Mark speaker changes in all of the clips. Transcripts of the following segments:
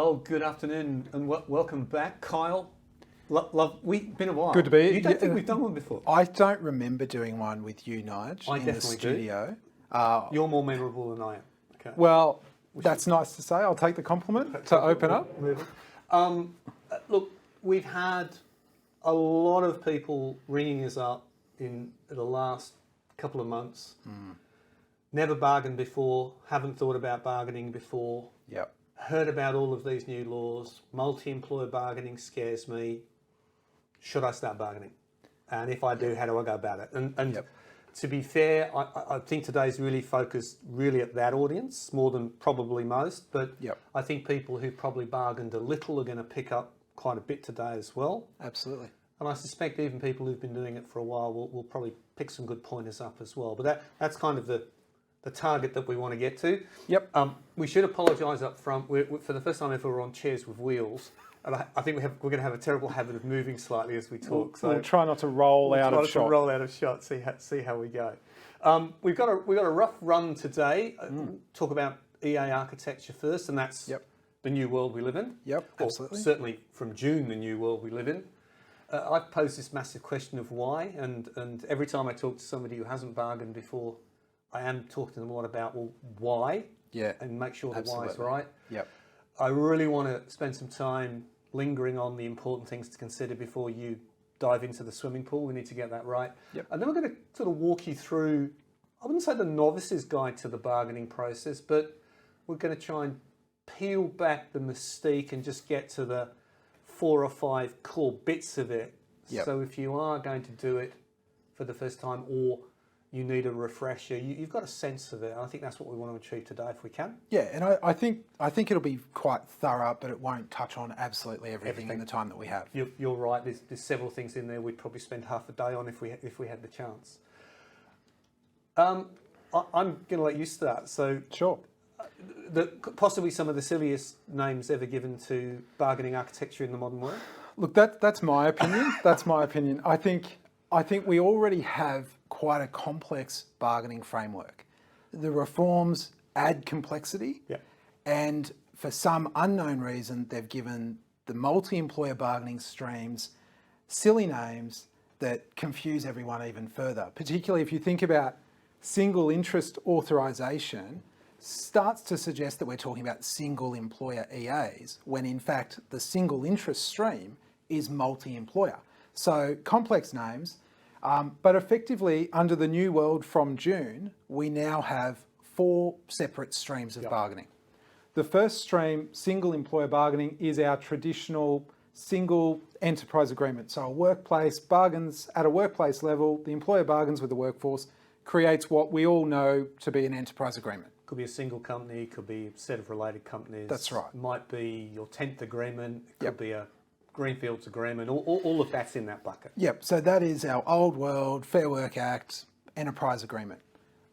Speaker 1: Oh, good afternoon and welcome back, Kyle. We've been a while.
Speaker 2: Good to be here.
Speaker 1: You don't think we've done one before?
Speaker 2: I don't remember doing one with you, Nige,
Speaker 1: I
Speaker 2: in the
Speaker 1: definitely do.
Speaker 2: studio.
Speaker 1: You're more memorable than I am. Okay.
Speaker 2: Well, that's nice to say. I'll take the compliment to open up.
Speaker 1: Look, we've had a lot of people ringing us up in the last couple of months. Never bargained before, haven't thought about bargaining before.
Speaker 2: Yep.
Speaker 1: Heard about all of these new laws. Multi-employer bargaining scares me. Should I start bargaining? And if I do, how do I go about it? And to be fair, I think today's really focused really at that audience more than probably most. But I think people who probably bargained a little are going to pick up quite a bit today as well.
Speaker 2: Absolutely.
Speaker 1: And I suspect even people who've been doing it for a while will probably pick some good pointers up as well. But that's kind of the target that we want to get to.
Speaker 2: Yep.
Speaker 1: We should apologise up front. For the first time ever, we're on chairs with wheels. And I think we're going to have a terrible habit of moving slightly as we talk.
Speaker 2: We'll try not to roll out of shot.
Speaker 1: Roll out of shot. See how we go. We've got a rough run today. Talk about EA architecture first, and that's the new world we live in.
Speaker 2: Yep, absolutely.
Speaker 1: Certainly from June, the new world we live in. I've posed this massive question of why, and every time I talk to somebody who hasn't bargained before, I am talking to them a lot about why, and make sure the why is right.
Speaker 2: Yep.
Speaker 1: I really want to spend some time lingering on the important things to consider before you dive into the swimming pool. We need to get that right.
Speaker 2: Yep.
Speaker 1: And then we're going to sort of walk you through, I wouldn't say the novice's guide to the bargaining process, but we're going to try and peel back the mystique and just get to the 4 or 5 core bits of it.
Speaker 2: Yep.
Speaker 1: So if you are going to do it for the first time or you need a refresher, you've got a sense of it. And I think that's what we want to achieve today if we can.
Speaker 2: Yeah, and I think it'll be quite thorough, but it won't touch on absolutely everything in the time that we have.
Speaker 1: You're right. There's several things in there we'd probably spend half a day on if we had the chance. I'm going to let you start. So
Speaker 2: Sure.
Speaker 1: Possibly some of the silliest names ever given to bargaining architecture in the modern world.
Speaker 2: Look, that's my opinion. That's my opinion. I think we already have quite a complex bargaining framework. The reforms add complexity, and for some unknown reason, they've given the multi-employer bargaining streams silly names that confuse everyone even further. Particularly if you think about single interest authorisation, starts to suggest that we're talking about single employer EAs, when in fact the single interest stream is multi-employer. So complex names. But effectively, under the new world from June, we now have 4 separate streams of bargaining. The first stream, single employer bargaining, is our traditional single enterprise agreement. So a workplace bargains at a workplace level, the employer bargains with the workforce, creates what we all know to be an enterprise agreement.
Speaker 1: Could be a single company, could be a set of related companies.
Speaker 2: That's right.
Speaker 1: Might be your 10th agreement, it could be a Greenfields agreement, all of that's in that bucket.
Speaker 2: Yep, so that is our old world Fair Work Act enterprise agreement.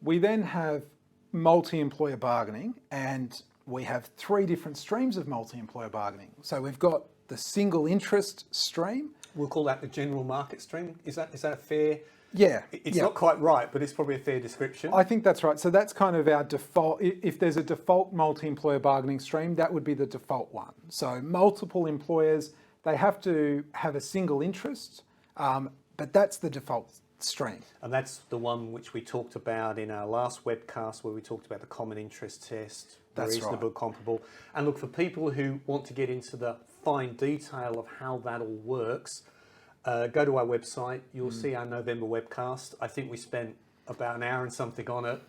Speaker 2: We then have multi-employer bargaining, and we have 3 different streams of multi-employer bargaining. So we've got the single interest stream.
Speaker 1: We'll call that the general market stream. Is that a fair?
Speaker 2: Yeah.
Speaker 1: It's not quite right, but it's probably a fair description.
Speaker 2: I think that's right. So that's kind of our default. If there's a default multi-employer bargaining stream, that would be the default one. So multiple employers, they have to have a single interest, but that's the default stream.
Speaker 1: And that's the one which we talked about in our last webcast, where we talked about the common interest test, reasonable, comparable. And look, for people who want to get into the fine detail of how that all works, go to our website. You'll see our November webcast. I think we spent about an hour and something on it.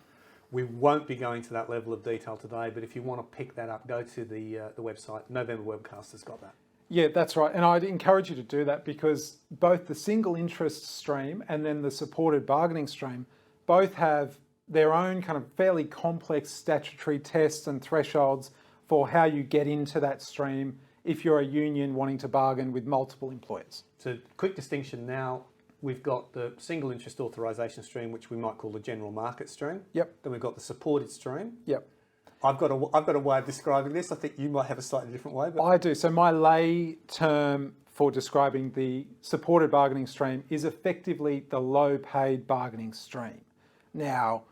Speaker 1: We won't be going to that level of detail today, but if you want to pick that up, go to the website. November webcast has got that.
Speaker 2: Yeah, that's right. And I'd encourage you to do that, because both the single interest stream and then the supported bargaining stream both have their own kind of fairly complex statutory tests and thresholds for how you get into that stream if you're a union wanting to bargain with multiple employers.
Speaker 1: So quick distinction now, we've got the single interest authorisation stream, which we might call the general market stream.
Speaker 2: Yep.
Speaker 1: Then we've got the supported stream.
Speaker 2: Yep.
Speaker 1: I've got a way of describing this. I think you might have a slightly different way. But
Speaker 2: I do. So my lay term for describing the supported bargaining stream is effectively the low paid bargaining stream. Now,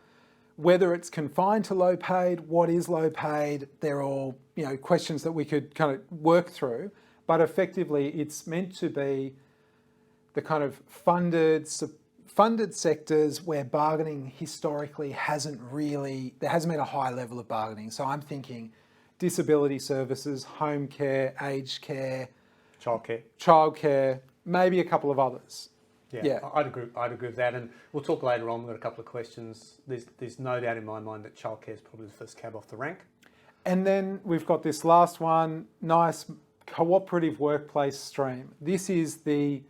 Speaker 2: Whether it's confined to low paid, what is low paid, they're all, questions that we could kind of work through. But effectively, it's meant to be the kind of funded sectors where bargaining historically there hasn't been a high level of bargaining. So I'm thinking disability services, home care, aged care, childcare, maybe a couple of others.
Speaker 1: Yeah, I'd agree with that, and we'll talk later on. We've got a couple of questions. There's no doubt in my mind that childcare is probably the first cab off the rank. And
Speaker 2: then we've got this last one, nice cooperative workplace stream. This is the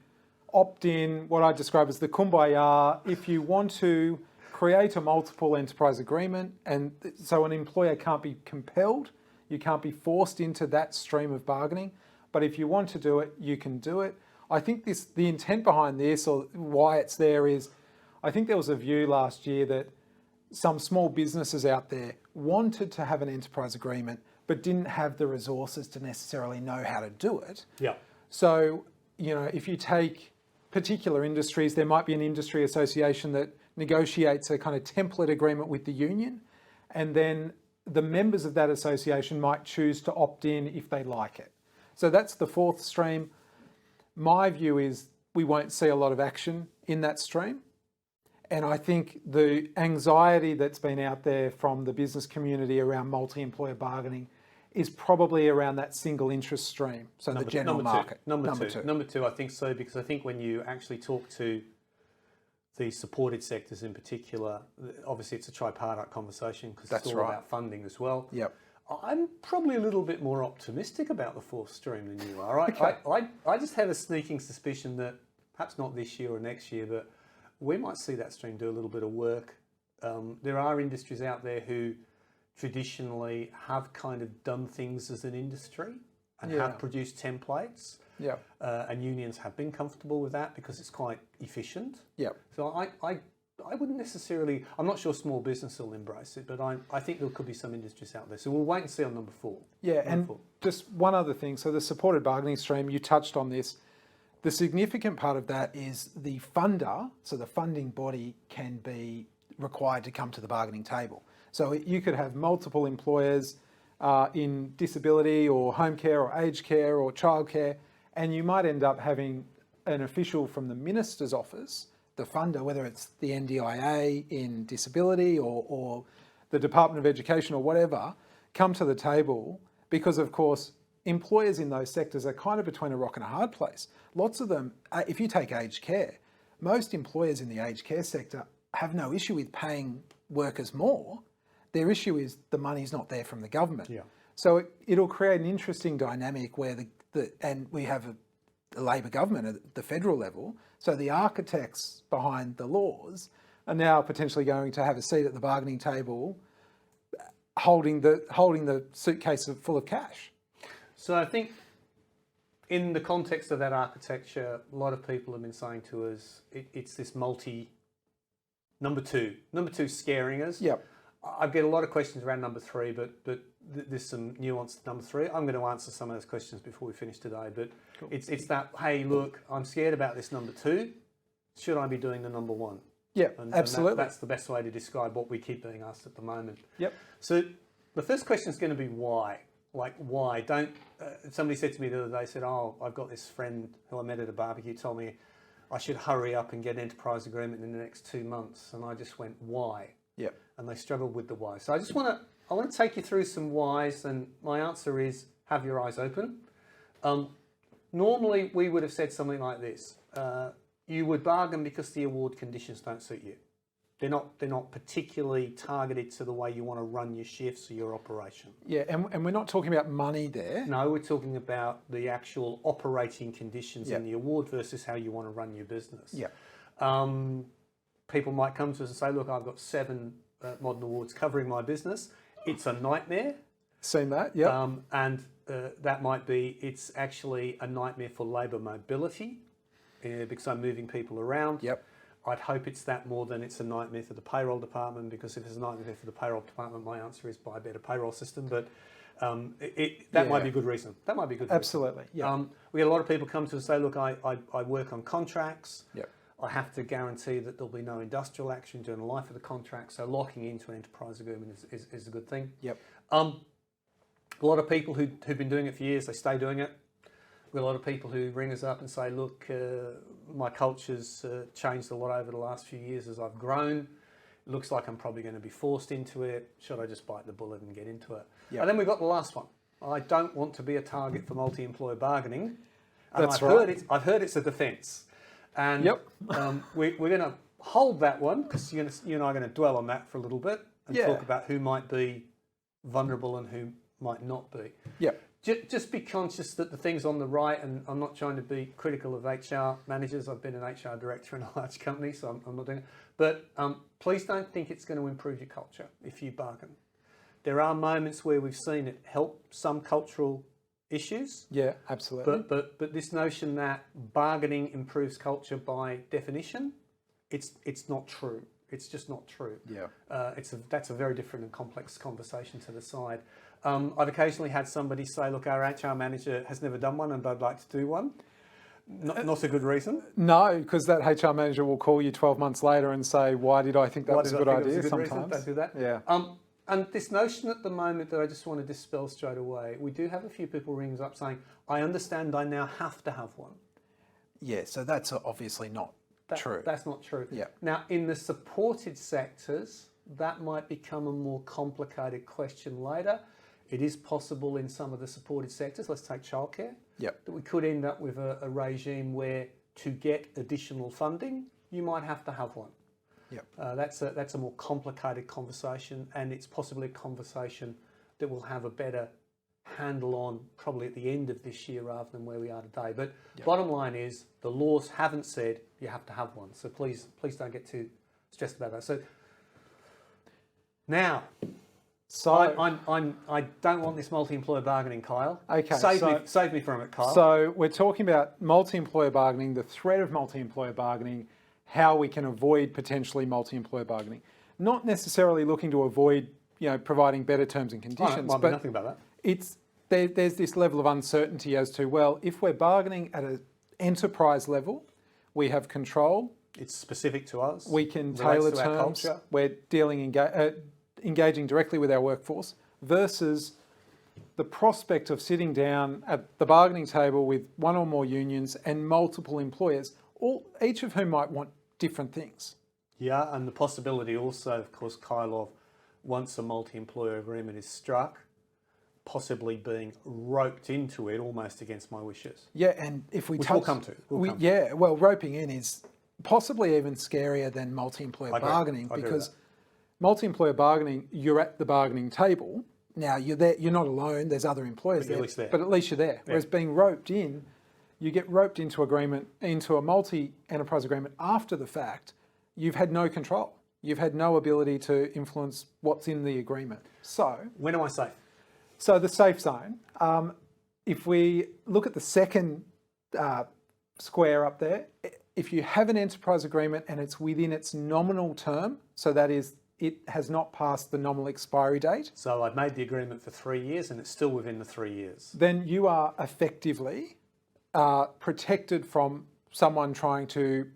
Speaker 2: opt-in, what I describe as the kumbaya. If you want to create a multiple enterprise agreement, and so an employer can't be compelled, you can't be forced into that stream of bargaining, but if you want to do it, you can do it. I think the intent behind this, or why it's there, is I think there was a view last year that some small businesses out there wanted to have an enterprise agreement but didn't have the resources to necessarily know how to do it.
Speaker 1: Yeah.
Speaker 2: So, if you take particular industries, there might be an industry association that negotiates a kind of template agreement with the union, and then the members of that association might choose to opt in if they like it. So that's the fourth stream. My view is we won't see a lot of action in that stream. And I think the anxiety that's been out there from the business community around multi-employer bargaining is probably around that single interest stream. So the general market.
Speaker 1: Number two, I think so, because I think when you actually talk to the supported sectors in particular, obviously it's a tripartite conversation because it's all about funding as well.
Speaker 2: Yep.
Speaker 1: I'm probably a little bit more optimistic about the fourth stream than you are. I just have a sneaking suspicion that perhaps not this year or next year, but we might see that stream do a little bit of work. There are industries out there who traditionally have kind of done things as an industry and have produced templates.
Speaker 2: Yeah.
Speaker 1: And unions have been comfortable with that because it's quite efficient.
Speaker 2: Yeah.
Speaker 1: So I wouldn't necessarily, I'm not sure small business will embrace it, but I think there could be some industries out there. So we'll wait and see on number four.
Speaker 2: Yeah, just one other thing. So the supported bargaining stream, you touched on this. The significant part of that is the funder, so the funding body can be required to come to the bargaining table. So you could have multiple employers in disability or home care or aged care or childcare, and you might end up having an official from the minister's office, the funder, whether it's the NDIA in disability or the Department of Education or whatever, come to the table because, of course, employers in those sectors are kind of between a rock and a hard place. Lots of them, if you take aged care, most employers in the aged care sector have no issue with paying workers more. Their issue is the money's not there from the government.
Speaker 1: Yeah.
Speaker 2: So it'll create an interesting dynamic where and we have a Labor government at the federal level, so the architects behind the laws are now potentially going to have a seat at the bargaining table holding the suitcase full of cash.
Speaker 1: So I think in the context of that architecture, a lot of people have been saying to us, it's this number two scaring us.
Speaker 2: Yep.
Speaker 1: I get a lot of questions around number three, but there's some nuance to number three. I'm going to answer some of those questions before we finish today, but cool. It's that, hey, look, I'm scared about this number two. Should I be doing the number one?
Speaker 2: Yeah, absolutely.
Speaker 1: And that's the best way to describe what we keep being asked at the moment.
Speaker 2: Yep.
Speaker 1: So the first question is going to be why? Like, why? Somebody said to me the other day, said, oh, I've got this friend who I met at a barbecue, told me I should hurry up and get an enterprise agreement in the next 2 months. And I just went, why?
Speaker 2: Yeah.
Speaker 1: And they struggled with the why. So I want to take you through some whys, and my answer is have your eyes open. Normally, we would have said something like this. You would bargain because the award conditions don't suit you. They're not particularly targeted to the way you want to run your shifts or your operation.
Speaker 2: Yeah, and we're not talking about money there.
Speaker 1: No, we're talking about the actual operating conditions in the award versus how you want to run your business.
Speaker 2: Yeah.
Speaker 1: People might come to us and say, look, I've got 7 modern awards covering my business. It's a nightmare.
Speaker 2: Seen that, yeah.
Speaker 1: And that might be, it's actually a nightmare for labour mobility because I'm moving people around.
Speaker 2: Yep.
Speaker 1: I'd hope it's that more than it's a nightmare for the payroll department, because if it's a nightmare for the payroll department, my answer is buy a better payroll system. But that might be a good reason. That might be a good reason.
Speaker 2: Absolutely, yeah.
Speaker 1: We get a lot of people come to us and say, look, I work on contracts.
Speaker 2: Yep.
Speaker 1: I have to guarantee that there'll be no industrial action during the life of the contract. So locking into an enterprise agreement is a good thing.
Speaker 2: Yep.
Speaker 1: A lot of people who've been doing it for years, they stay doing it. We've got a lot of people who ring us up and say, look, my culture's changed a lot over the last few years as I've grown. It looks like I'm probably going to be forced into it. Should I just bite the bullet and get into it?
Speaker 2: Yep.
Speaker 1: And then we've got the last one. I don't want to be a target for multi-employer bargaining. And
Speaker 2: That's
Speaker 1: I've
Speaker 2: right.
Speaker 1: I've heard it's a defence. And
Speaker 2: Yep.
Speaker 1: we're going to hold that one because you and I are going to dwell on that for a little bit and
Speaker 2: Yeah.
Speaker 1: talk about who might be vulnerable and who might not be.
Speaker 2: Yep.
Speaker 1: Just be conscious that the things on the right, and I'm not trying to be critical of HR managers. I've been an HR director in a large company, so I'm not doing it. But please don't think it's going to improve your culture if you bargain. There are moments where we've seen it help some cultural issues.
Speaker 2: Yeah, absolutely.
Speaker 1: But this notion that bargaining improves culture by definition, it's not true. It's just not true.
Speaker 2: Yeah.
Speaker 1: That's a very different and complex conversation to the side. I've occasionally had somebody say, look, our HR manager has never done one and I'd like to do one. Not a good reason.
Speaker 2: No, because that HR manager will call you 12 months later and say, why did I think that was a good idea sometimes?
Speaker 1: Don't do that.
Speaker 2: Yeah.
Speaker 1: And this notion at the moment that I just want to dispel straight away, we do have a few people ring us up saying, I understand I now have to have one.
Speaker 2: Yeah, so that's obviously not true.
Speaker 1: That's not true.
Speaker 2: Yeah.
Speaker 1: Now, in the supported sectors, that might become a more complicated question later. It is possible in some of the supported sectors, let's take childcare,
Speaker 2: Yep.
Speaker 1: that we could end up with a regime where to get additional funding, you might have to have one.
Speaker 2: Yep.
Speaker 1: That's a more complicated conversation, and it's possibly a conversation that we'll have a better handle on probably at the end of this year rather than where we are today. But bottom line is the laws haven't said you have to have one. So please don't get too stressed about that. So now, I don't want this multi-employer bargaining, Kyle.
Speaker 2: Okay,
Speaker 1: Save me from it, Kyle.
Speaker 2: So we're talking about multi-employer bargaining, the threat of multi-employer bargaining, how we can avoid potentially multi-employer bargaining. Not necessarily looking to avoid, providing better terms and conditions,
Speaker 1: might be nothing about that.
Speaker 2: There's this level of uncertainty as to, well, if we're bargaining at an enterprise level, we have control.
Speaker 1: It's specific to us.
Speaker 2: We can tailor
Speaker 1: to our
Speaker 2: terms.
Speaker 1: culture.
Speaker 2: We're engaging directly with our workforce versus the prospect of sitting down at the bargaining table with one or more unions and multiple employers, each of whom might want different things.
Speaker 1: Yeah, and the possibility also, of course, Kyle, of once a multi-employer agreement is struck, possibly being roped into it almost against my wishes.
Speaker 2: Yeah, and if we
Speaker 1: Which
Speaker 2: touch,
Speaker 1: we'll come to.
Speaker 2: Well, roping in is possibly even scarier than multi-employer bargaining because multi-employer bargaining, you're at the bargaining table. Now you're there, you're not alone. There's other employers there, but at least you're there. Yeah. Whereas being roped in, you get roped into a multi-enterprise agreement after the fact. You've had no control. You've had no ability to influence what's in the agreement. So
Speaker 1: when am I safe?
Speaker 2: So the safe zone. If we look at the second square up there, if you have an enterprise agreement and it's within its nominal term, so that is, it has not passed the nominal expiry date.
Speaker 1: So I've made the agreement for 3 years and it's still within the 3 years.
Speaker 2: Then you are effectively protected from someone trying to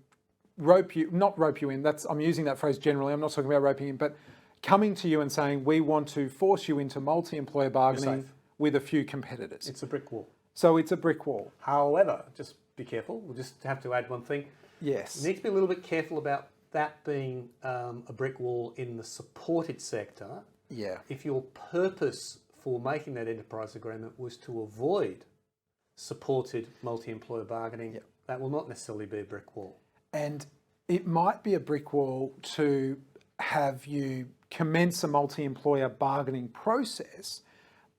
Speaker 2: not rope you in. I'm using that phrase generally. I'm not talking about roping in, but coming to you and saying, we want to force you into multi-employer bargaining with a few competitors.
Speaker 1: It's a brick wall.
Speaker 2: So it's a brick wall.
Speaker 1: However, just be careful. We'll just have to add one thing.
Speaker 2: Yes.
Speaker 1: You need to be a little bit careful about that being a brick wall in the supported sector.
Speaker 2: Yeah.
Speaker 1: If your purpose for making that enterprise agreement was to avoid supported multi-employer bargaining, that will not necessarily be a brick wall.
Speaker 2: And it might be a brick wall to have you commence a multi-employer bargaining process,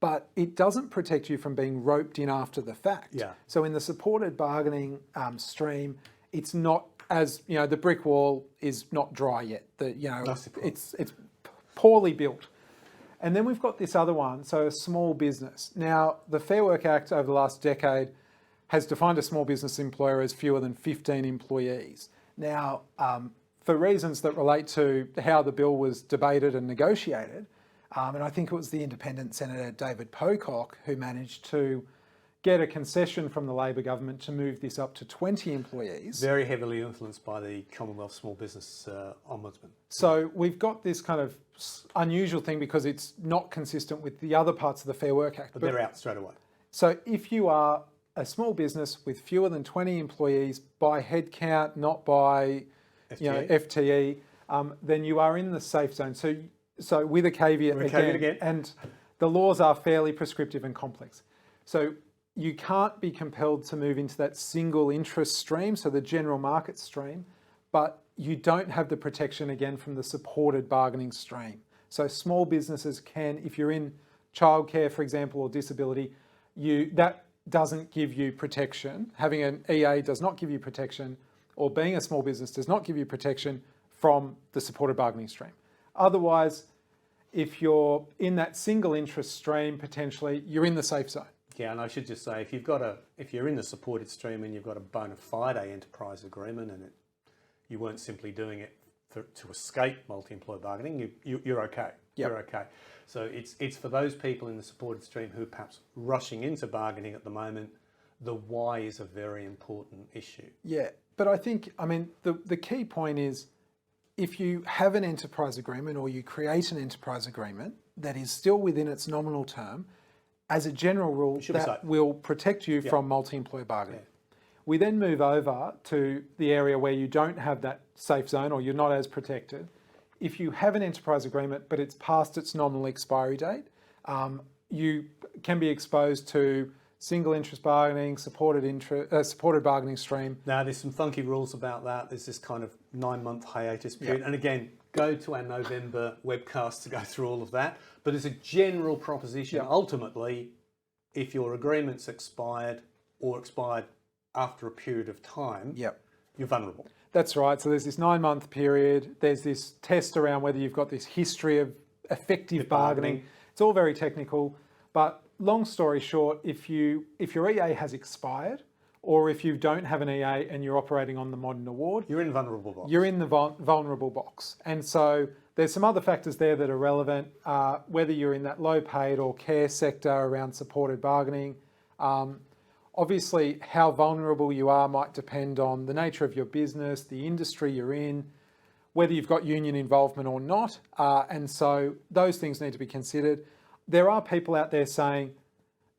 Speaker 2: but it doesn't protect you from being roped in after the fact.
Speaker 1: Yeah.
Speaker 2: So in the supported bargaining stream, it's not as, the brick wall is not dry yet. It's poorly built. And then we've got this other one, so a small business. Now, the Fair Work Act over the last decade has defined a small business employer as fewer than 15 employees. Now, for reasons that relate to how the bill was debated and negotiated, and I think it was the independent Senator David Pocock who managed to get a concession from the Labor government to move this up to 20 employees.
Speaker 1: Very heavily influenced by the Commonwealth Small Business Ombudsman.
Speaker 2: So we've got this kind of unusual thing because it's not consistent with the other parts of the Fair Work Act.
Speaker 1: But they're out straight away.
Speaker 2: So if you are a small business with fewer than 20 employees by head count, not by FTE, then you are in the safe zone. So with a caveat, again, and the laws are fairly prescriptive and complex. So you can't be compelled to move into that single interest stream, so the general market stream, but you don't have the protection again from the supported bargaining stream. So small businesses can, if you're in childcare, for example, or disability, that doesn't give you protection. Having an EA does not give you protection, or being a small business does not give you protection from the supported bargaining stream. Otherwise, if you're in that single interest stream, potentially, you're in the safe zone.
Speaker 1: Yeah, and I should just say, if you're in the supported stream and you've got a bona fide enterprise agreement, and you weren't simply doing it to escape multi-employer bargaining, you're okay. Yep. You're okay. So it's for those people in the supported stream who are perhaps rushing into bargaining at the moment. The why is a very important issue.
Speaker 2: Yeah, but I think, the key point is, if you have an enterprise agreement or you create an enterprise agreement that is still within its nominal term, as a general rule, that will protect you from multi-employer bargaining. Yeah. We then move over to the area where you don't have that safe zone or you're not as protected. If you have an enterprise agreement but it's past its nominal expiry date, you can be exposed to single interest bargaining, supported bargaining stream.
Speaker 1: Now, there's some funky rules about that. There's this kind of 9-month hiatus period. Yep. And again, go to our November webcast to go through all of that. But as a general proposition, ultimately, if your agreement's expired or expired after a period of time, you're vulnerable.
Speaker 2: That's right. So there's this 9-month period. There's this test around whether you've got this history of effective bargaining. It's all very technical, but long story short, if your EA has expired, or if you don't have an EA and you're operating on the modern award,
Speaker 1: you're in the vulnerable box.
Speaker 2: You're in the vulnerable box. And so there's some other factors there that are relevant, whether you're in that low paid or care sector around supported bargaining. Obviously, how vulnerable you are might depend on the nature of your business, the industry you're in, whether you've got union involvement or not. And so those things need to be considered. There are people out there saying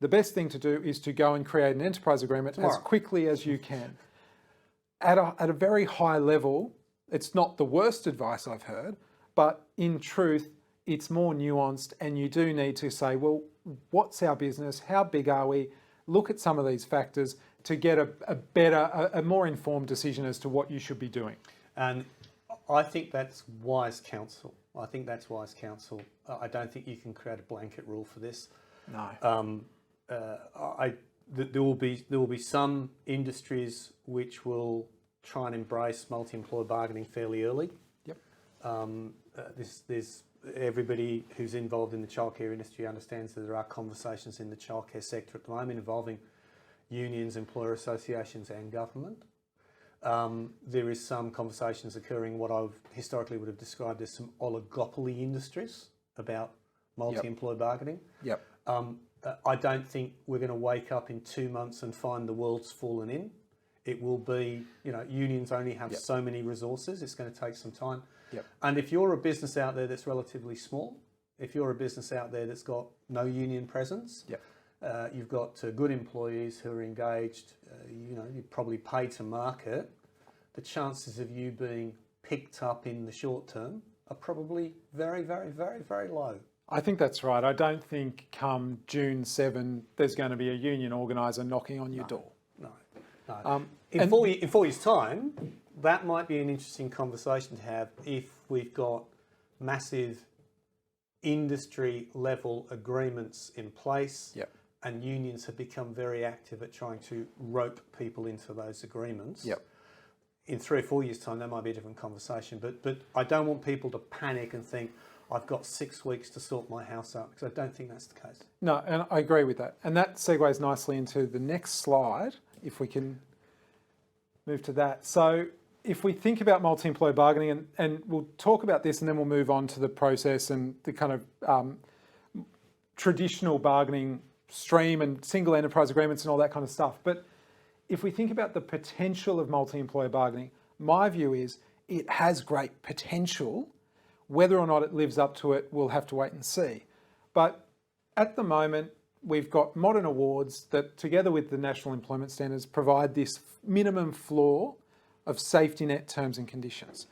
Speaker 2: the best thing to do is to go and create an enterprise agreement as quickly as you can. At a very high level, it's not the worst advice I've heard, but in truth, it's more nuanced, and you do need to say, well, what's our business? How big are we? Look at some of these factors to get a more informed decision as to what you should be doing. And
Speaker 1: I think that's wise counsel. I don't think you can create a blanket rule for this.
Speaker 2: No.
Speaker 1: There will be some industries which will try and embrace multi-employer bargaining fairly early.
Speaker 2: Yep.
Speaker 1: There's everybody who's involved in the childcare industry understands that there are conversations in the childcare sector at the moment involving unions, employer associations, and government. There is some conversations occurring what I historically would have described as some oligopoly industries about multi-employer bargaining.
Speaker 2: Yep.
Speaker 1: I don't think we're going to wake up in 2 months and find the world's fallen in. It will be, unions only have so many resources. It's going to take some time.
Speaker 2: Yep.
Speaker 1: And if you're a business out there that's relatively small, if you're a business out there that's got no union presence, you've got good employees who are engaged, you're probably paid to market, the chances of you being picked up in the short term are probably very, very, very, very low.
Speaker 2: I think that's right. I don't think come June 7, there's going to be a union organiser knocking on your door.
Speaker 1: No. In 4 years' time, that might be an interesting conversation to have if we've got massive industry-level agreements in place and unions have become very active at trying to rope people into those agreements. In 3 or 4 years' time, that might be a different conversation. But I don't want people to panic and think, I've got 6 weeks to sort my house out, because I don't think that's the case.
Speaker 2: No, and I agree with that. And that segues nicely into the next slide, if we can move to that. So if we think about multi-employer bargaining, and we'll talk about this and then we'll move on to the process and the kind of traditional bargaining stream and single enterprise agreements and all that kind of stuff. But if we think about the potential of multi-employer bargaining, my view is it has great potential. Whether or not it lives up to it, we'll have to wait and see. But at the moment, we've got modern awards that, together with the National Employment Standards, provide this minimum floor of safety net terms and conditions.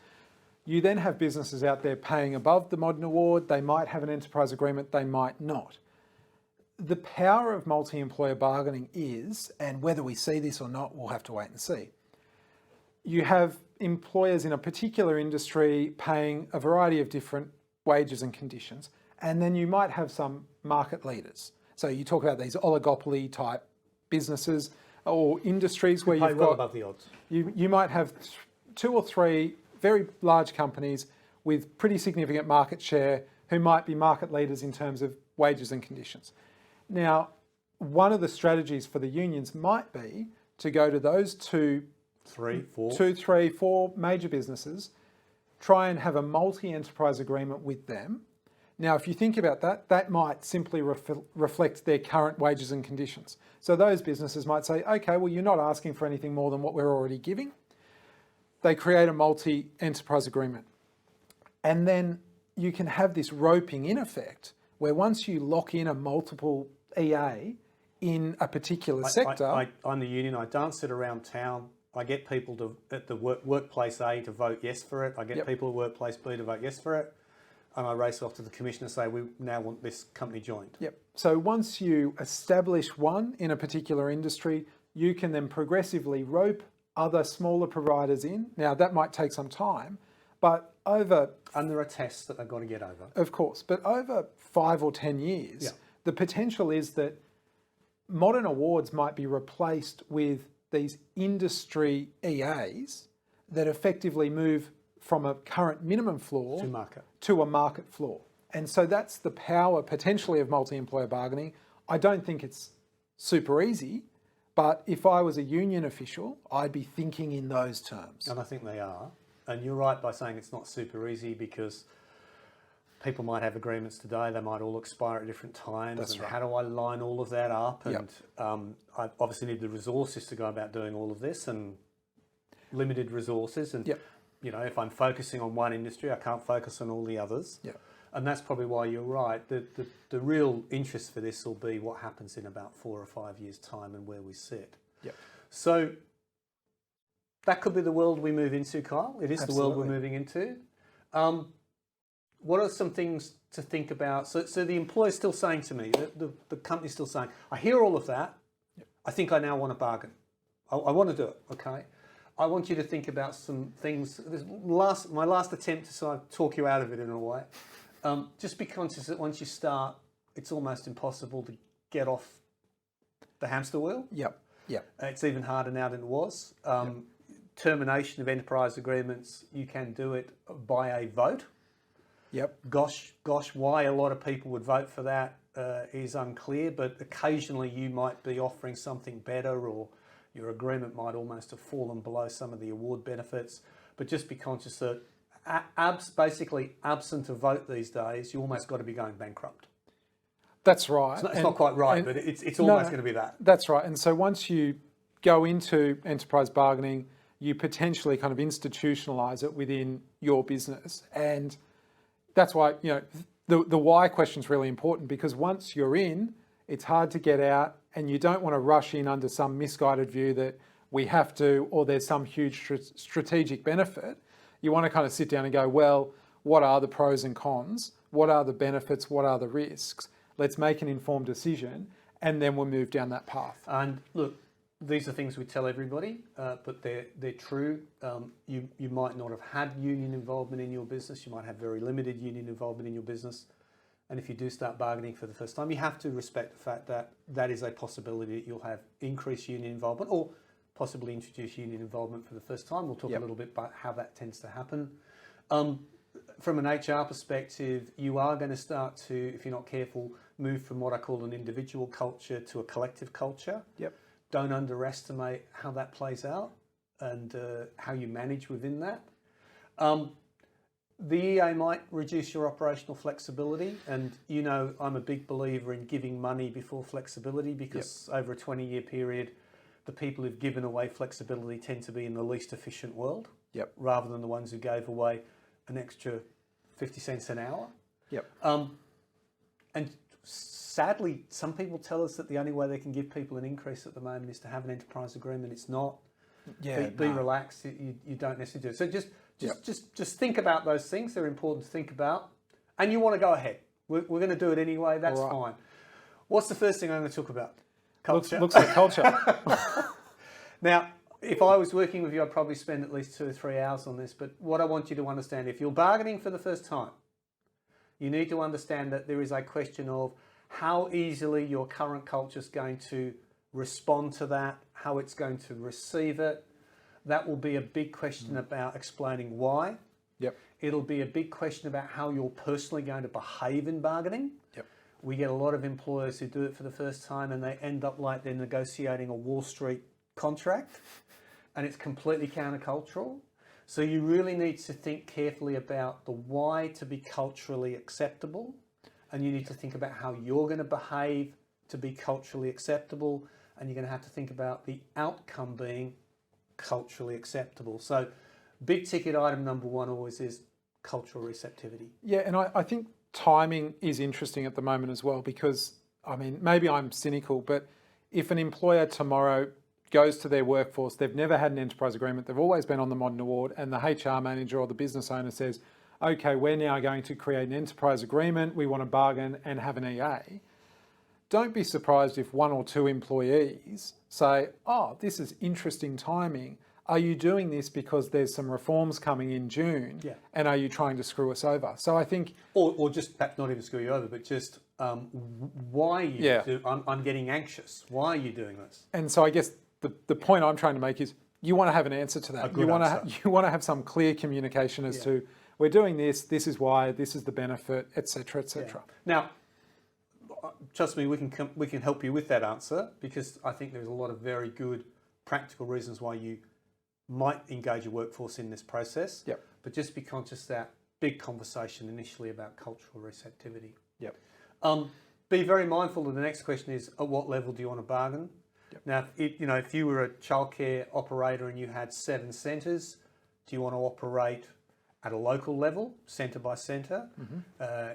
Speaker 2: You then have businesses out there paying above the modern award. They might have an enterprise agreement, they might not. The power of multi-employer bargaining is, and whether we see this or not, we'll have to wait and see. You have employers in a particular industry paying a variety of different wages and conditions, and then you might have some market leaders. So you talk about these oligopoly type businesses or industries where you've got
Speaker 1: above the odds.
Speaker 2: You might have 2 or 3 very large companies with pretty significant market share who might be market leaders in terms of wages and conditions. Now, one of the strategies for the unions might be to go to those 2, 3, 4 major businesses, try and have a multi-enterprise agreement with them. Now, if you think about that, that might simply reflect their current wages and conditions. So those businesses might say, okay, well, you're not asking for anything more than what we're already giving. They create a multi-enterprise agreement. And then you can have this roping in effect where once you lock in a multiple EA in a particular sector...
Speaker 1: I'm the union, I dance it around town. I get people at the workplace A to vote yes for it. I get people at workplace B to vote yes for it. And I race off to the commissioner and say, we now want this company joined.
Speaker 2: Yep. So once you establish one in a particular industry, you can then progressively rope other smaller providers in. Now, that might take some time, but over...
Speaker 1: And there are tests that they've got to get over.
Speaker 2: Of course, but over 5 or 10 years, the potential is that modern awards might be replaced with these industry EAs that effectively move from a current minimum floor to a market floor. And so that's the power potentially of multi-employer bargaining. I don't think it's super easy, but if I was a union official, I'd be thinking in those terms.
Speaker 1: And I think they are. And you're right by saying it's not super easy because people might have agreements today, they might all expire at different times.
Speaker 2: That's
Speaker 1: and
Speaker 2: right.
Speaker 1: how do I line all of that up? And I obviously need the resources to go about doing all of this and limited resources. And you know, if I'm focusing on one industry, I can't focus on all the others. And that's probably why you're right. The real interest for this will be what happens in about 4 or 5 years' time and where we sit. So that could be the world we move into, Kyle. It is the world we're moving into. What are some things to think about? So the employer's still saying to me, the company's still saying, I hear all of that. I think I now want to bargain. I want to do it, okay? I want you to think about some things. My last attempt to sort of talk you out of it in a way. Just be conscious that once you start, it's almost impossible to get off the hamster wheel. It's even harder now than it was. Termination of enterprise agreements, you can do it by a vote. Gosh, why a lot of people would vote for that is unclear, but occasionally you might be offering something better or your agreement might almost have fallen below some of the award benefits. But just be conscious that basically absent a vote these days, you almost got to be going bankrupt.
Speaker 2: That's right.
Speaker 1: It's not quite right, but it's almost going to be that.
Speaker 2: That's right. And so once you go into enterprise bargaining, you potentially kind of institutionalize it within your business. And that's why, you know, the why question is really important, because once you're in, it's hard to get out, and you don't want to rush in under some misguided view that we have to, or there's some huge strategic benefit. You want to kind of sit down and go, well, what are the pros and cons? What are the benefits? What are the risks? Let's make an informed decision, and then we'll move down that path.
Speaker 1: And look, these are things we tell everybody, but they're true. You might not have had union involvement in your business. You might have very limited union involvement in your business. And if you do start bargaining for the first time, you have to respect the fact that that is a possibility that you'll have increased union involvement or possibly introduce union involvement for the first time. We'll talk a little bit about how that tends to happen. From an HR perspective, you are going to start to, if you're not careful, move from what I call an individual culture to a collective culture. Don't underestimate how that plays out and how you manage within that. The EA might reduce your operational flexibility, and you know I'm a big believer in giving money before flexibility, because over a 20-year period, the people who've given away flexibility tend to be in the least efficient world, rather than the ones who gave away an extra 50 cents an hour. And sadly, some people tell us that the only way they can give people an increase at the moment is to have an enterprise agreement. It's not. Be relaxed. You don't necessarily do it. So just think about those things. They're important to think about. And you want to go ahead. We're going to do it anyway. That's fine. What's the first thing I'm going to talk about? Culture.
Speaker 2: Looks like culture.
Speaker 1: Now, if I was working with you, I'd probably spend at least 2 or 3 hours on this. But what I want you to understand, if you're bargaining for the first time, you need to understand that there is a question of how easily your current culture is going to respond to that, how it's going to receive it. That will be a big question about explaining why. It'll be a big question about how you're personally going to behave in bargaining. We get a lot of employers who do it for the first time and they end up like they're negotiating a Wall Street contract, and it's completely countercultural. So you really need to think carefully about the why to be culturally acceptable, and you need to think about how you're going to behave to be culturally acceptable, and you're going to have to think about the outcome being culturally acceptable. So big ticket item number one always is cultural receptivity.
Speaker 2: Yeah, and I think timing is interesting at the moment as well, because, I mean, maybe I'm cynical, but if an employer tomorrow goes to their workforce, they've never had an enterprise agreement, they've always been on the Modern Award, and the HR manager or the business owner says, okay, we're now going to create an enterprise agreement, we want to bargain and have an EA. Don't be surprised if 1 or 2 employees say, oh, this is interesting timing. Are you doing this because there's some reforms coming in June? And are you trying to screw us over? So I think...
Speaker 1: Or just perhaps not even screw you over, but just why you do... I'm getting anxious. Why are you doing this?
Speaker 2: And so I guess the point I'm trying to make is you want to have an answer to that. You want to have some clear communication as to, we're doing this is why, this is the benefit, etc., etc.
Speaker 1: Now, trust me, we can help you with that answer, because I think there's a lot of very good practical reasons why you might engage your workforce in this process. But just be conscious that big conversation initially about cultural receptivity. Be very mindful that the next question is, at what level do you want to bargain? Now, if you were a childcare operator and you had 7 centres, do you want to operate at a local level, centre by centre?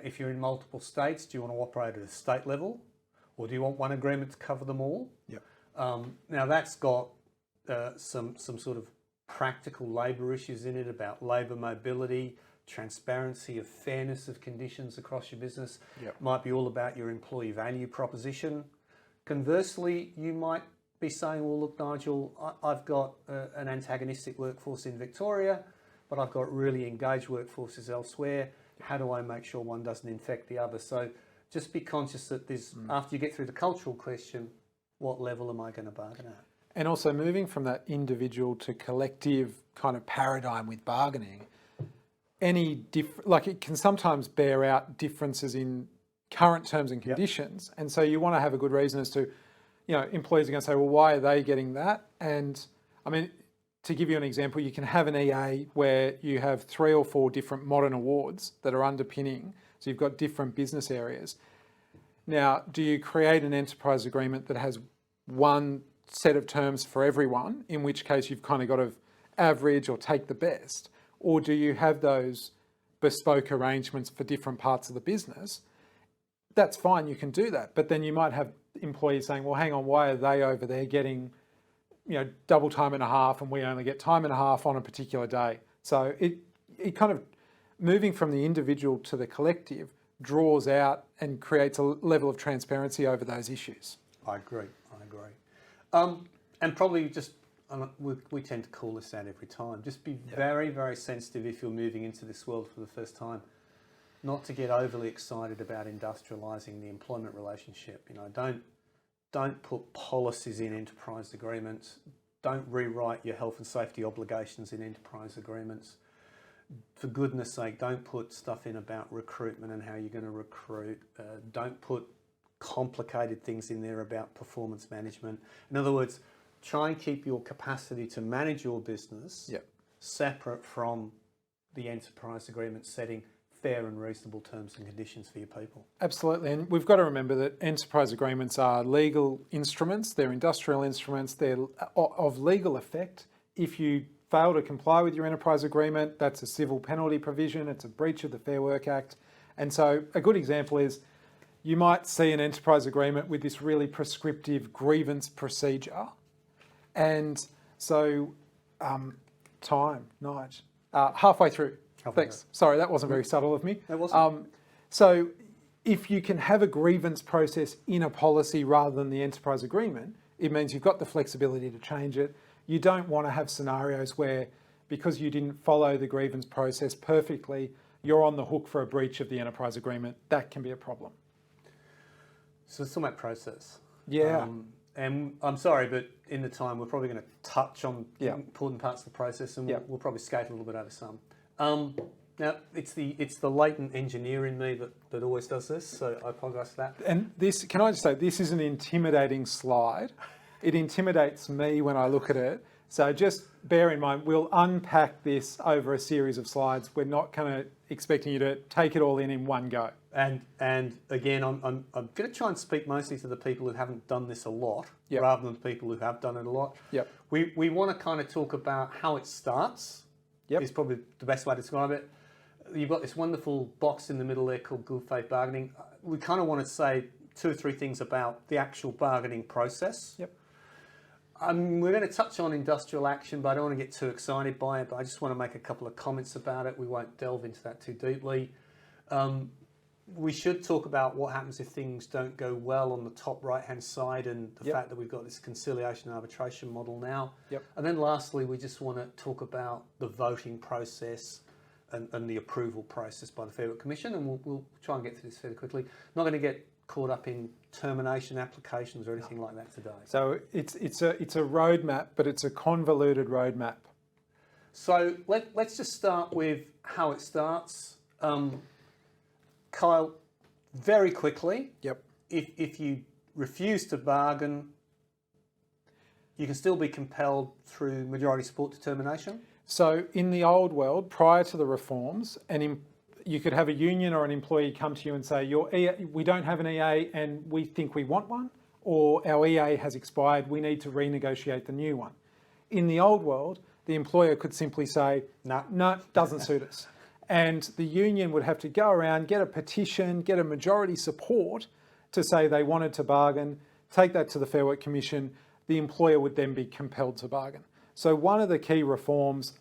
Speaker 1: If you're in multiple states, do you want to operate at a state level? Or do you want one agreement to cover them all? Now, that's got some sort of practical labour issues in it about labour mobility, transparency of fairness of conditions across your business. Might be all about your employee value proposition. Conversely, you might be saying, well, look, Nigel, I've got an antagonistic workforce in Victoria, but I've got really engaged workforces elsewhere. How do I make sure one doesn't infect the other? So just be conscious that there's, after you get through the cultural question, what level am I going to bargain at?
Speaker 2: And also moving from that individual to collective kind of paradigm with bargaining, it can sometimes bear out differences in current terms and conditions. And so you want to have a good reason as to, employees are going to say, well, why are they getting that? And I mean, to give you an example, you can have an EA where you have 3 or 4 different modern awards that are underpinning. So you've got different business areas. Now, do you create an enterprise agreement that has one set of terms for everyone, in which case you've kind of got to average or take the best? Or do you have those bespoke arrangements for different parts of the business? That's fine, you can do that. But then you might have employees saying, well, hang on, why are they over there getting double time and a half and we only get time and a half on a particular day? So it kind of, moving from the individual to the collective, draws out and creates a level of transparency over those issues.
Speaker 1: I agree. And probably just, we tend to call this out every time, just be very, very sensitive if you're moving into this world for the first time, not to get overly excited about industrialising the employment relationship. Don't put policies in enterprise agreements. Don't rewrite your health and safety obligations in enterprise agreements. For goodness sake, don't put stuff in about recruitment and how you're going to recruit. Don't put complicated things in there about performance management. In other words, try and keep your capacity to manage your business separate from the enterprise agreement setting fair and reasonable terms and conditions for your people.
Speaker 2: Absolutely, and we've got to remember that enterprise agreements are legal instruments, they're industrial instruments, they're of legal effect. If you fail to comply with your enterprise agreement, that's a civil penalty provision, it's a breach of the Fair Work Act. And so a good example is you might see an enterprise agreement with this really prescriptive grievance procedure. And so, halfway through. Thanks. Sorry, that wasn't very subtle of me.
Speaker 1: That wasn't.
Speaker 2: So if you can have a grievance process in a policy rather than the enterprise agreement, it means you've got the flexibility to change it. You don't want to have scenarios where, because you didn't follow the grievance process perfectly, you're on the hook for a breach of the enterprise agreement. That can be a problem.
Speaker 1: So let's talk about process.
Speaker 2: Yeah.
Speaker 1: And I'm sorry, but in the time, we're probably going to touch on
Speaker 2: Yeah.
Speaker 1: important parts of the process, and
Speaker 2: Yeah.
Speaker 1: we'll probably skate a little bit over some. Now, it's the latent engineer in me that always does this, so I apologise for that.
Speaker 2: And this, can I just say, this is an intimidating slide. It intimidates me when I look at it. So just bear in mind, we'll unpack this over a series of slides. We're not kind of expecting you to take it all in one go.
Speaker 1: And again, I'm going to try and speak mostly to the people who haven't done this a lot,
Speaker 2: Yep.
Speaker 1: rather than people who have done it a lot.
Speaker 2: Yep.
Speaker 1: We want to kind of talk about how it starts.
Speaker 2: Yep.
Speaker 1: Is probably the best way to describe it. You've got this wonderful box in the middle there called good faith bargaining. We kind of want to say 2 or 3 things about the actual bargaining process.
Speaker 2: Yep.
Speaker 1: We're going to touch on industrial action, but I don't want to get too excited by it, but I just want to make a couple of comments about it. We won't delve into that too deeply. We should talk about what happens if things don't go well on the top right-hand side, and the
Speaker 2: Yep.
Speaker 1: fact that we've got this conciliation and arbitration model now.
Speaker 2: Yep.
Speaker 1: And then lastly, we just want to talk about the voting process and the approval process by the Fair Work Commission, and we'll try and get through this fairly quickly. Not going to get caught up in termination applications or anything like that today.
Speaker 2: So it's a roadmap, but it's a convoluted roadmap.
Speaker 1: So let's just start with how it starts. Kyle, very quickly,
Speaker 2: Yep.
Speaker 1: if you refuse to bargain, you can still be compelled through majority support determination.
Speaker 2: So in the old world, prior to the reforms, you could have a union or an employee come to you and say, we don't have an EA and we think we want one, or our EA has expired, we need to renegotiate the new one. In the old world, the employer could simply say, no, doesn't suit us. And the union would have to go around, get a petition, get a majority support to say they wanted to bargain, take that to the Fair Work Commission. The employer would then be compelled to bargain. So one of the key reforms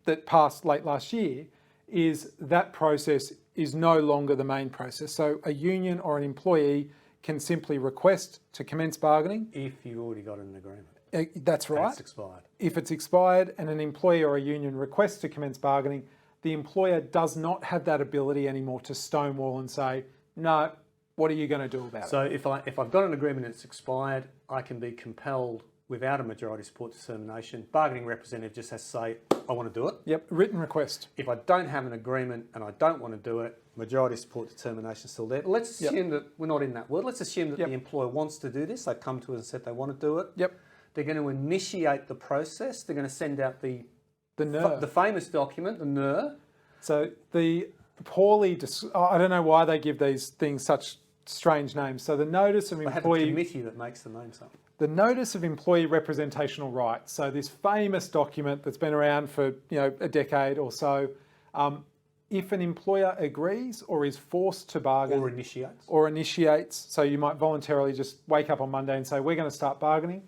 Speaker 2: that passed late last year is that process is no longer the main process. So a union or an employee can simply request to commence bargaining.
Speaker 1: If you've already got an agreement.
Speaker 2: That's right.
Speaker 1: It's expired.
Speaker 2: If it's expired and an employee or a union requests to commence bargaining, the employer does not have that ability anymore to stonewall and say, no, what are you going to do about it?
Speaker 1: So if I've got an agreement and it's expired, I can be compelled without a majority support determination. Bargaining representative just has to say, I want to do it.
Speaker 2: Yep, written request.
Speaker 1: If I don't have an agreement and I don't want to do it, majority support determination is still there. But let's assume that we're not in that world. Let's assume that the employer wants to do this. They've come to us and said they want to do it.
Speaker 2: Yep.
Speaker 1: They're going to initiate the process. They're going to send out the
Speaker 2: NER.
Speaker 1: the famous document, the NER.
Speaker 2: So the I don't know why they give these things such strange names. So the notice of
Speaker 1: They have a
Speaker 2: employee,
Speaker 1: committee that makes the names up.
Speaker 2: the notice of employee representational rights. So this famous document that's been around for a decade or so. If an employer agrees or is forced to bargain
Speaker 1: Or initiates.
Speaker 2: so you might voluntarily just wake up on Monday and say, we're going to start bargaining.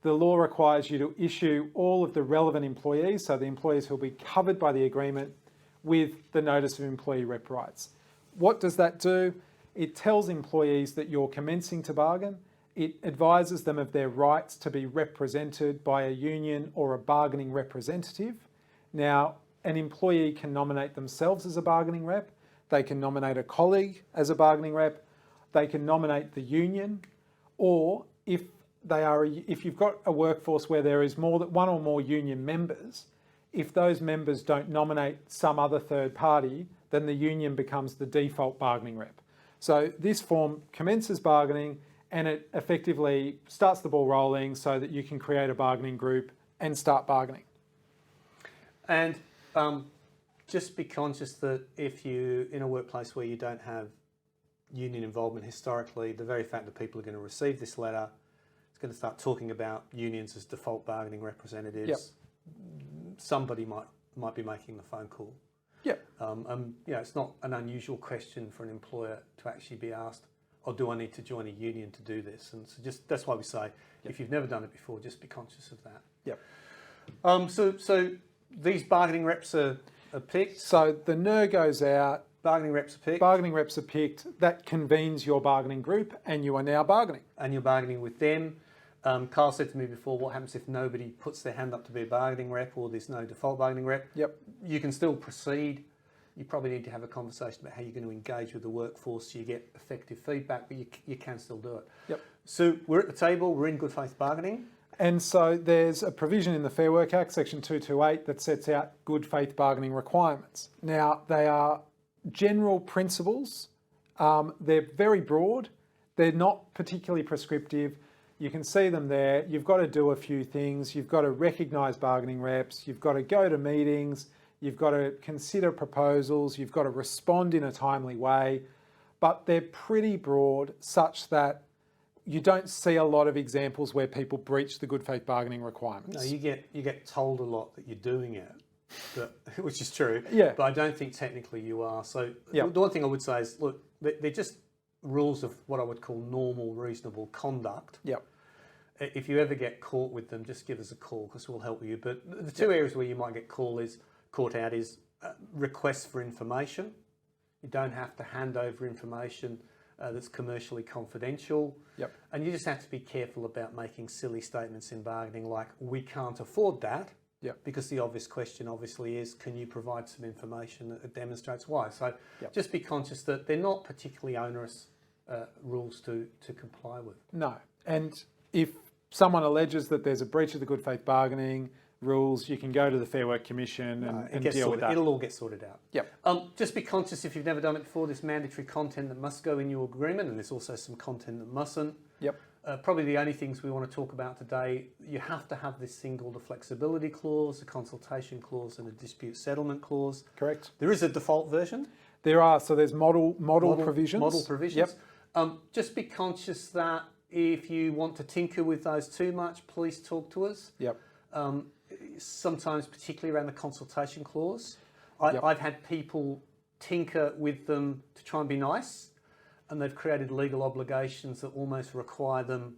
Speaker 2: The law requires you to issue all of the relevant employees, so the employees who will be covered by the agreement, with the notice of employee rep rights. What does that do? It tells employees that you're commencing to bargain. It advises them of their rights to be represented by a union or a bargaining representative. Now, an employee can nominate themselves as a bargaining rep. They can nominate a colleague as a bargaining rep. They can nominate the union, or if you've got a workforce where there is more than one or more union members, if those members don't nominate some other third party, then the union becomes the default bargaining rep. So this form commences bargaining and it effectively starts the ball rolling so that you can create a bargaining group and start bargaining.
Speaker 1: And just be conscious that if you're in a workplace where you don't have union involvement historically, the very fact that people are going to receive this letter is going to start talking about unions as default bargaining representatives.
Speaker 2: Yep.
Speaker 1: Somebody might be making the phone call.
Speaker 2: Yep.
Speaker 1: It's not an unusual question for an employer to actually be asked, or do I need to join a union to do this? And so that's why we say, if you've never done it before, just be conscious of that.
Speaker 2: Yep.
Speaker 1: So these bargaining reps are picked.
Speaker 2: So the NER goes out.
Speaker 1: Bargaining reps are picked.
Speaker 2: Bargaining reps are picked. That convenes your bargaining group, and you are now bargaining.
Speaker 1: And you're bargaining with them. Carl said to me before, what happens if nobody puts their hand up to be a bargaining rep, or there's no default bargaining rep?
Speaker 2: Yep.
Speaker 1: You can still proceed. You probably need to have a conversation about how you're going to engage with the workforce so you get effective feedback, but you can still do it.
Speaker 2: Yep.
Speaker 1: So we're at the table, we're in good faith bargaining.
Speaker 2: And so there's a provision in the Fair Work Act, Section 228, that sets out good faith bargaining requirements. Now, they are general principles. They're very broad. They're not particularly prescriptive. You can see them there. You've got to do a few things. You've got to recognise bargaining reps. You've got to go to meetings. You've got to consider proposals. You've got to respond in a timely way. But they're pretty broad, such that you don't see a lot of examples where people breach the good faith bargaining requirements.
Speaker 1: No, you get told a lot that you're doing it, which is true.
Speaker 2: Yeah.
Speaker 1: But I don't think technically you are. So
Speaker 2: Yep.
Speaker 1: the one thing I would say is, look, they're just rules of what I would call normal, reasonable conduct.
Speaker 2: Yep.
Speaker 1: If you ever get caught with them, just give us a call because we'll help you. But the two areas where you might get caught out is requests for information. You don't have to hand over information that's commercially confidential.
Speaker 2: Yep.
Speaker 1: And you just have to be careful about making silly statements in bargaining like, we can't afford that.
Speaker 2: Yep.
Speaker 1: Because the obvious question obviously is, can you provide some information that demonstrates why? So
Speaker 2: Yep.
Speaker 1: just be conscious that they're not particularly onerous rules to comply with.
Speaker 2: No. And if someone alleges that there's a breach of the good faith bargaining rules, you can go to the Fair Work Commission and deal with that.
Speaker 1: It'll all get sorted out.
Speaker 2: Yep.
Speaker 1: Just be conscious, if you've never done it before, there's mandatory content that must go in your agreement, and there's also some content that mustn't.
Speaker 2: Yep.
Speaker 1: Probably the only things we want to talk about today, you have to have this thing called a flexibility clause, a consultation clause, and a dispute settlement clause.
Speaker 2: Correct.
Speaker 1: There is a default version.
Speaker 2: There are. So there's model provisions.
Speaker 1: Model provisions.
Speaker 2: Yep.
Speaker 1: Just be conscious that if you want to tinker with those too much, please talk to us.
Speaker 2: Yep.
Speaker 1: Sometimes, particularly around the consultation clause,
Speaker 2: Yep.
Speaker 1: I've had people tinker with them to try and be nice, and they've created legal obligations that almost require them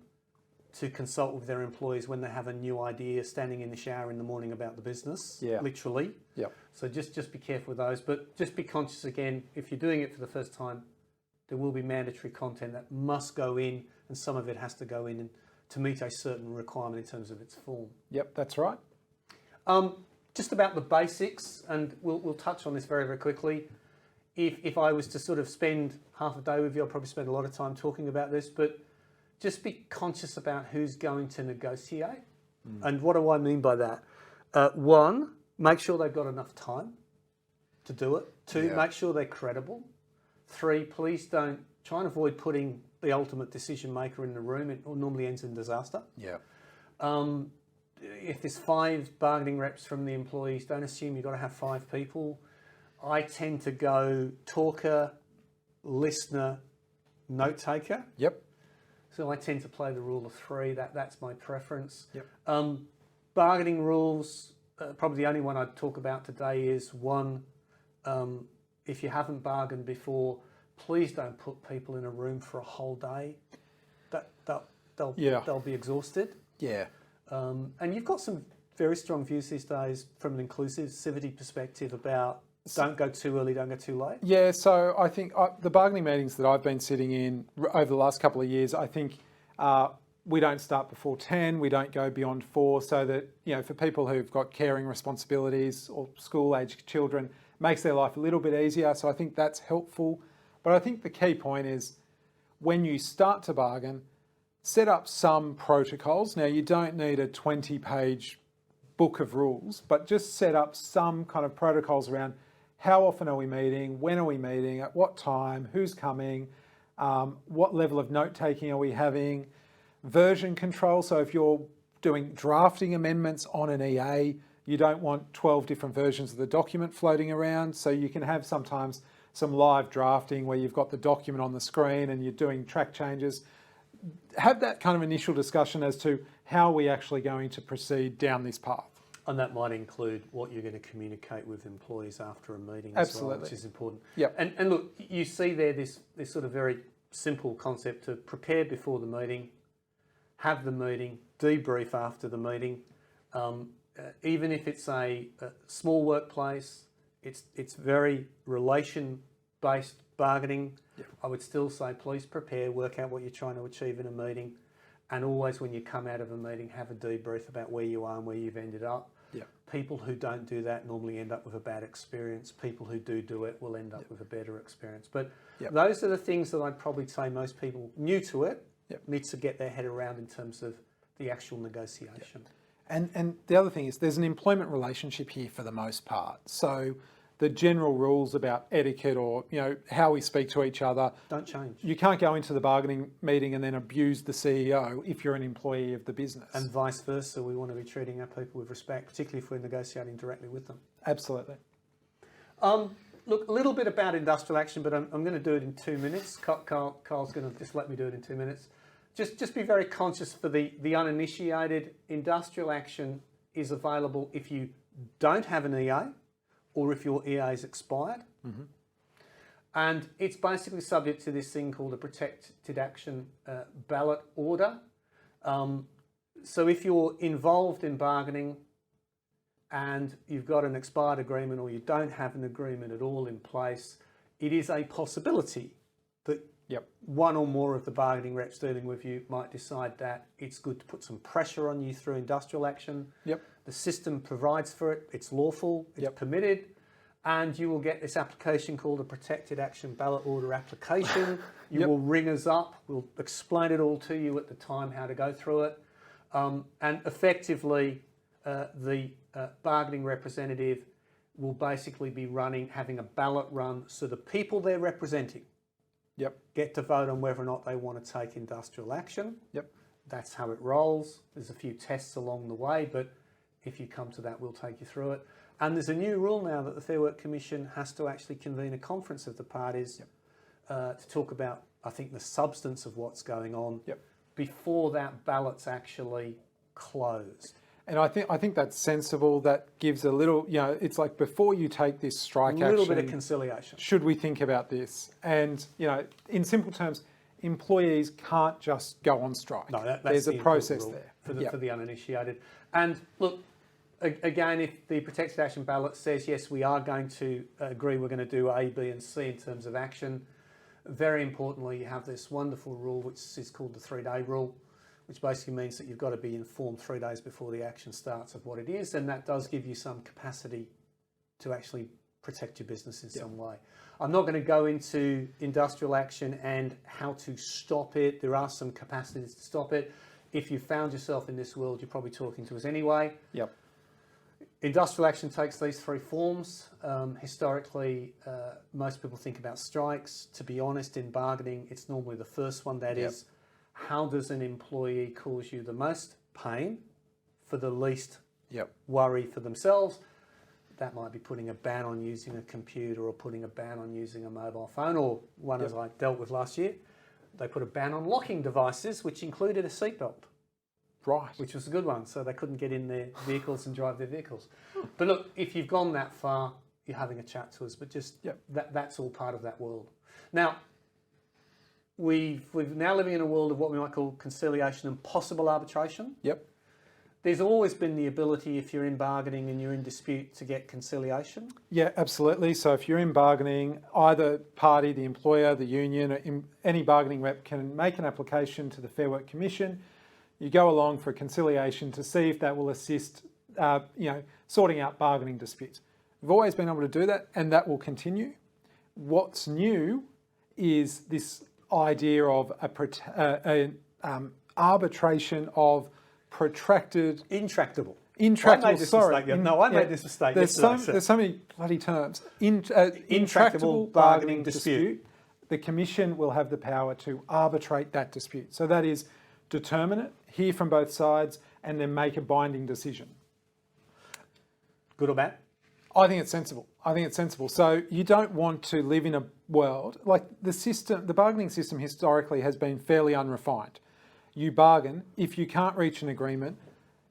Speaker 1: to consult with their employees when they have a new idea, standing in the shower in the morning about the business,
Speaker 2: Yeah.
Speaker 1: literally.
Speaker 2: Yep.
Speaker 1: So just be careful with those, but just be conscious again, if you're doing it for the first time, there will be mandatory content that must go in, and some of it has to go in to meet a certain requirement in terms of its form.
Speaker 2: Yep, that's right.
Speaker 1: Just about the basics, and we'll touch on this very, very quickly. If I was to sort of spend half a day with you, I'll probably spend a lot of time talking about this, but just be conscious about who's going to negotiate. And what do I mean by that? One, make sure they've got enough time to do it. Two, make sure they're credible. Three, please don't try and avoid putting the ultimate decision maker in the room. It normally ends in disaster.
Speaker 2: Yeah.
Speaker 1: If there's 5 bargaining reps from the employees, don't assume you've got to have 5 people. I tend to go talker, listener, note taker.
Speaker 2: Yep.
Speaker 1: So I tend to play the rule of 3. That's my preference.
Speaker 2: Yep.
Speaker 1: Bargaining rules, probably the only one I'd talk about today is one, if you haven't bargained before, please don't put people in a room for a whole day. They'll be exhausted.
Speaker 2: Yeah.
Speaker 1: And you've got some very strong views these days from an inclusivity perspective about don't go too early, don't go too late.
Speaker 2: Yeah, so I think the bargaining meetings that I've been sitting in over the last couple of years, I think we don't start before 10, we don't go beyond 4, so that, for people who've got caring responsibilities or school-aged children, makes their life a little bit easier. So I think that's helpful. But I think the key point is when you start to bargain, set up some protocols. Now, you don't need a 20-page book of rules, but just set up some kind of protocols around how often are we meeting, when are we meeting, at what time, who's coming, what level of note-taking are we having, version control. So if you're doing drafting amendments on an EA, You don't want 12 different versions of the document floating around. So you can have sometimes some live drafting where you've got the document on the screen and you're doing track changes. Have that kind of initial discussion as to how we're actually going to proceed down this path.
Speaker 1: And that might include what you're going to communicate with employees after a meeting as well, which is important.
Speaker 2: Yep.
Speaker 1: And look, you see there this sort of very simple concept to prepare before the meeting, have the meeting, debrief after the meeting. Even if it's a small workplace, it's very relation-based bargaining. Yep. I would still say please prepare, work out what you're trying to achieve in a meeting, and always when you come out of a meeting, have a debrief about where you are and where you've ended up.
Speaker 2: Yep.
Speaker 1: People who don't do that normally end up with a bad experience. People who do it will end up with a better experience. But those are the things that I'd probably say most people new to it need to get their head around in terms of the actual negotiation.
Speaker 2: And the other thing is there's an employment relationship here for the most part. So the general rules about etiquette or how we speak to each other
Speaker 1: don't change.
Speaker 2: You can't go into the bargaining meeting and then abuse the CEO if you're an employee of the business.
Speaker 1: And vice versa, we want to be treating our people with respect, particularly if we're negotiating directly with them.
Speaker 2: Absolutely.
Speaker 1: Look, a little bit about industrial action, but I'm going to do it in 2 minutes. Carl's going to just let me do it in 2 minutes. Just be very conscious for the uninitiated. Industrial action is available if you don't have an EA or if your EA is expired. Mm-hmm. And it's basically subject to this thing called a protected action ballot order. So if you're involved in bargaining and you've got an expired agreement or you don't have an agreement at all in place, it is a possibility that one or more of the bargaining reps dealing with you might decide that it's good to put some pressure on you through industrial action.
Speaker 2: Yep.
Speaker 1: The system provides for it, it's lawful, it's permitted, and you will get this application called a protected action ballot order application. You will ring us up, we'll explain it all to you at the time how to go through it. And effectively, the bargaining representative will basically be having a ballot run, so the people they're representing get to vote on whether or not they want to take industrial action. That's how it rolls. There's a few tests along the way, but if you come to that, we'll take you through it. And there's a new rule now that the Fair Work Commission has to actually convene a conference of the parties to talk about, I think, the substance of what's going on before that ballot's actually closed.
Speaker 2: And I think that's sensible. That gives a little, it's like before you take this strike action,
Speaker 1: a little bit of conciliation.
Speaker 2: Should we think about this? And, in simple terms, employees can't just go on strike.
Speaker 1: No, that's
Speaker 2: there's a process there.
Speaker 1: For the uninitiated. And look, again, if the protected action ballot says, yes, we are going to agree we're going to do A, B and C in terms of action, very importantly, you have this wonderful rule which is called the 3-day rule, which basically means that you've got to be informed 3 days before the action starts of what it is, and that does give you some capacity to actually protect your business in some way. I'm not going to go into industrial action and how to stop it. There are some capacities to stop it. If you found yourself in this world, you're probably talking to us anyway. Industrial action takes these 3 forms. Historically, most people think about strikes. To be honest, in bargaining, it's normally the first one. That is, how does an employee cause you the most pain for the least worry for themselves? That might be putting a ban on using a computer or putting a ban on using a mobile phone, or one as I dealt with last year, they put a ban on locking devices, which included a seatbelt.
Speaker 2: Right.
Speaker 1: Which was a good one, so they couldn't get in their vehicles and drive their vehicles. But look, if you've gone that far, you're having a chat to us, but just that's all part of that world. Now, we're now living in a world of what we might call conciliation and possible arbitration. There's always been the ability, if you're in bargaining and you're in dispute, to get conciliation.
Speaker 2: Yeah, absolutely. So if you're in bargaining, either party, the employer, the union, or any bargaining rep can make an application to the Fair Work Commission. You go along for a conciliation to see if that will assist, sorting out bargaining disputes. We've always been able to do that, and that will continue. What's new is this idea of arbitration of protracted...
Speaker 1: Intractable.
Speaker 2: Intractable,
Speaker 1: I made this mistake. I made this mistake.
Speaker 2: There's so many bloody terms. Intractable bargaining dispute. The Commission will have the power to arbitrate that dispute. So that is determine it, hear from both sides, and then make a binding decision.
Speaker 1: Good or bad?
Speaker 2: I think it's sensible. I think it's sensible. So you don't want to live in a world like the bargaining system historically has been fairly unrefined. You bargain. If you can't reach an agreement,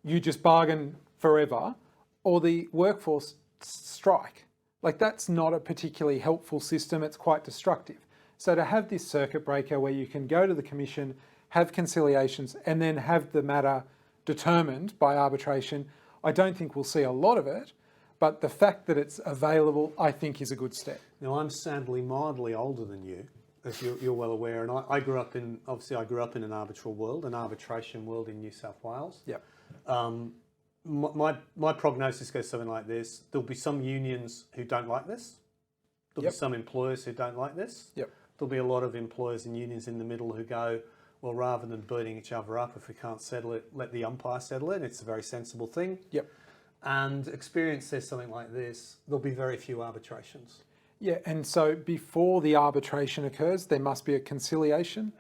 Speaker 2: you just bargain forever, or the workforce strike. Like, that's not a particularly helpful system. It's quite destructive. So to have this circuit breaker where you can go to the commission, have conciliations, and then have the matter determined by arbitration, I don't think we'll see a lot of it. But the fact that it's available, I think, is a good step.
Speaker 1: Now, I'm sadly mildly older than you, as you're well aware, and I grew up in an arbitral world, an arbitration world in New South Wales.
Speaker 2: Yep.
Speaker 1: My prognosis goes something like this: there'll be some unions who don't like this. There'll be some employers who don't like this.
Speaker 2: Yep.
Speaker 1: There'll be a lot of employers and unions in the middle who go, well, rather than beating each other up, if we can't settle it, let the umpire settle it. It's a very sensible thing.
Speaker 2: Yep.
Speaker 1: And experience says something like this: there'll be very few arbitrations.
Speaker 2: Yeah, and so before the arbitration occurs, there must be a conciliation.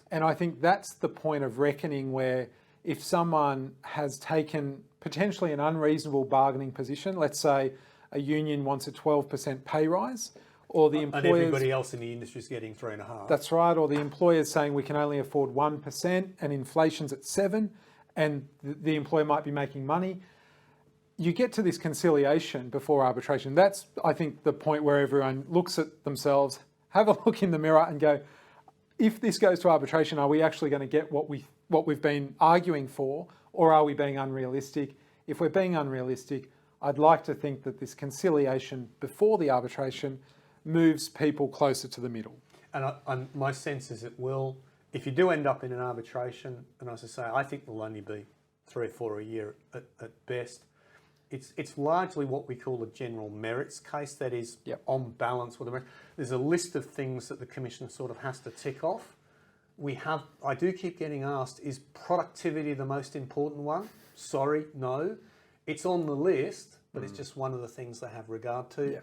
Speaker 2: And I think that's the point of reckoning, where if someone has taken potentially an unreasonable bargaining position, let's say a union wants a 12% pay rise, or the employers...
Speaker 1: And everybody else in the industry is getting 3.5%.
Speaker 2: That's right, or the employer's saying we can only afford 1% and inflation's at 7%, and the employer might be making money. You get to this conciliation before arbitration. That's, I think, the point where everyone looks at themselves, have a look in the mirror and go, if this goes to arbitration, are we actually going to get what we've been arguing for, or are we being unrealistic? If we're being unrealistic, I'd like to think that this conciliation before the arbitration moves people closer to the middle.
Speaker 1: And my sense is it will, if you do end up in an arbitration, and as I say, I think there'll only be 3 or 4 a year at best. It's largely what we call a general merits case, that is on balance with the merits. There's a list of things that the Commissioner sort of has to tick off. I do keep getting asked, is productivity the most important one? Sorry, no. It's on the list, but it's just one of the things they have regard to.
Speaker 2: Yeah.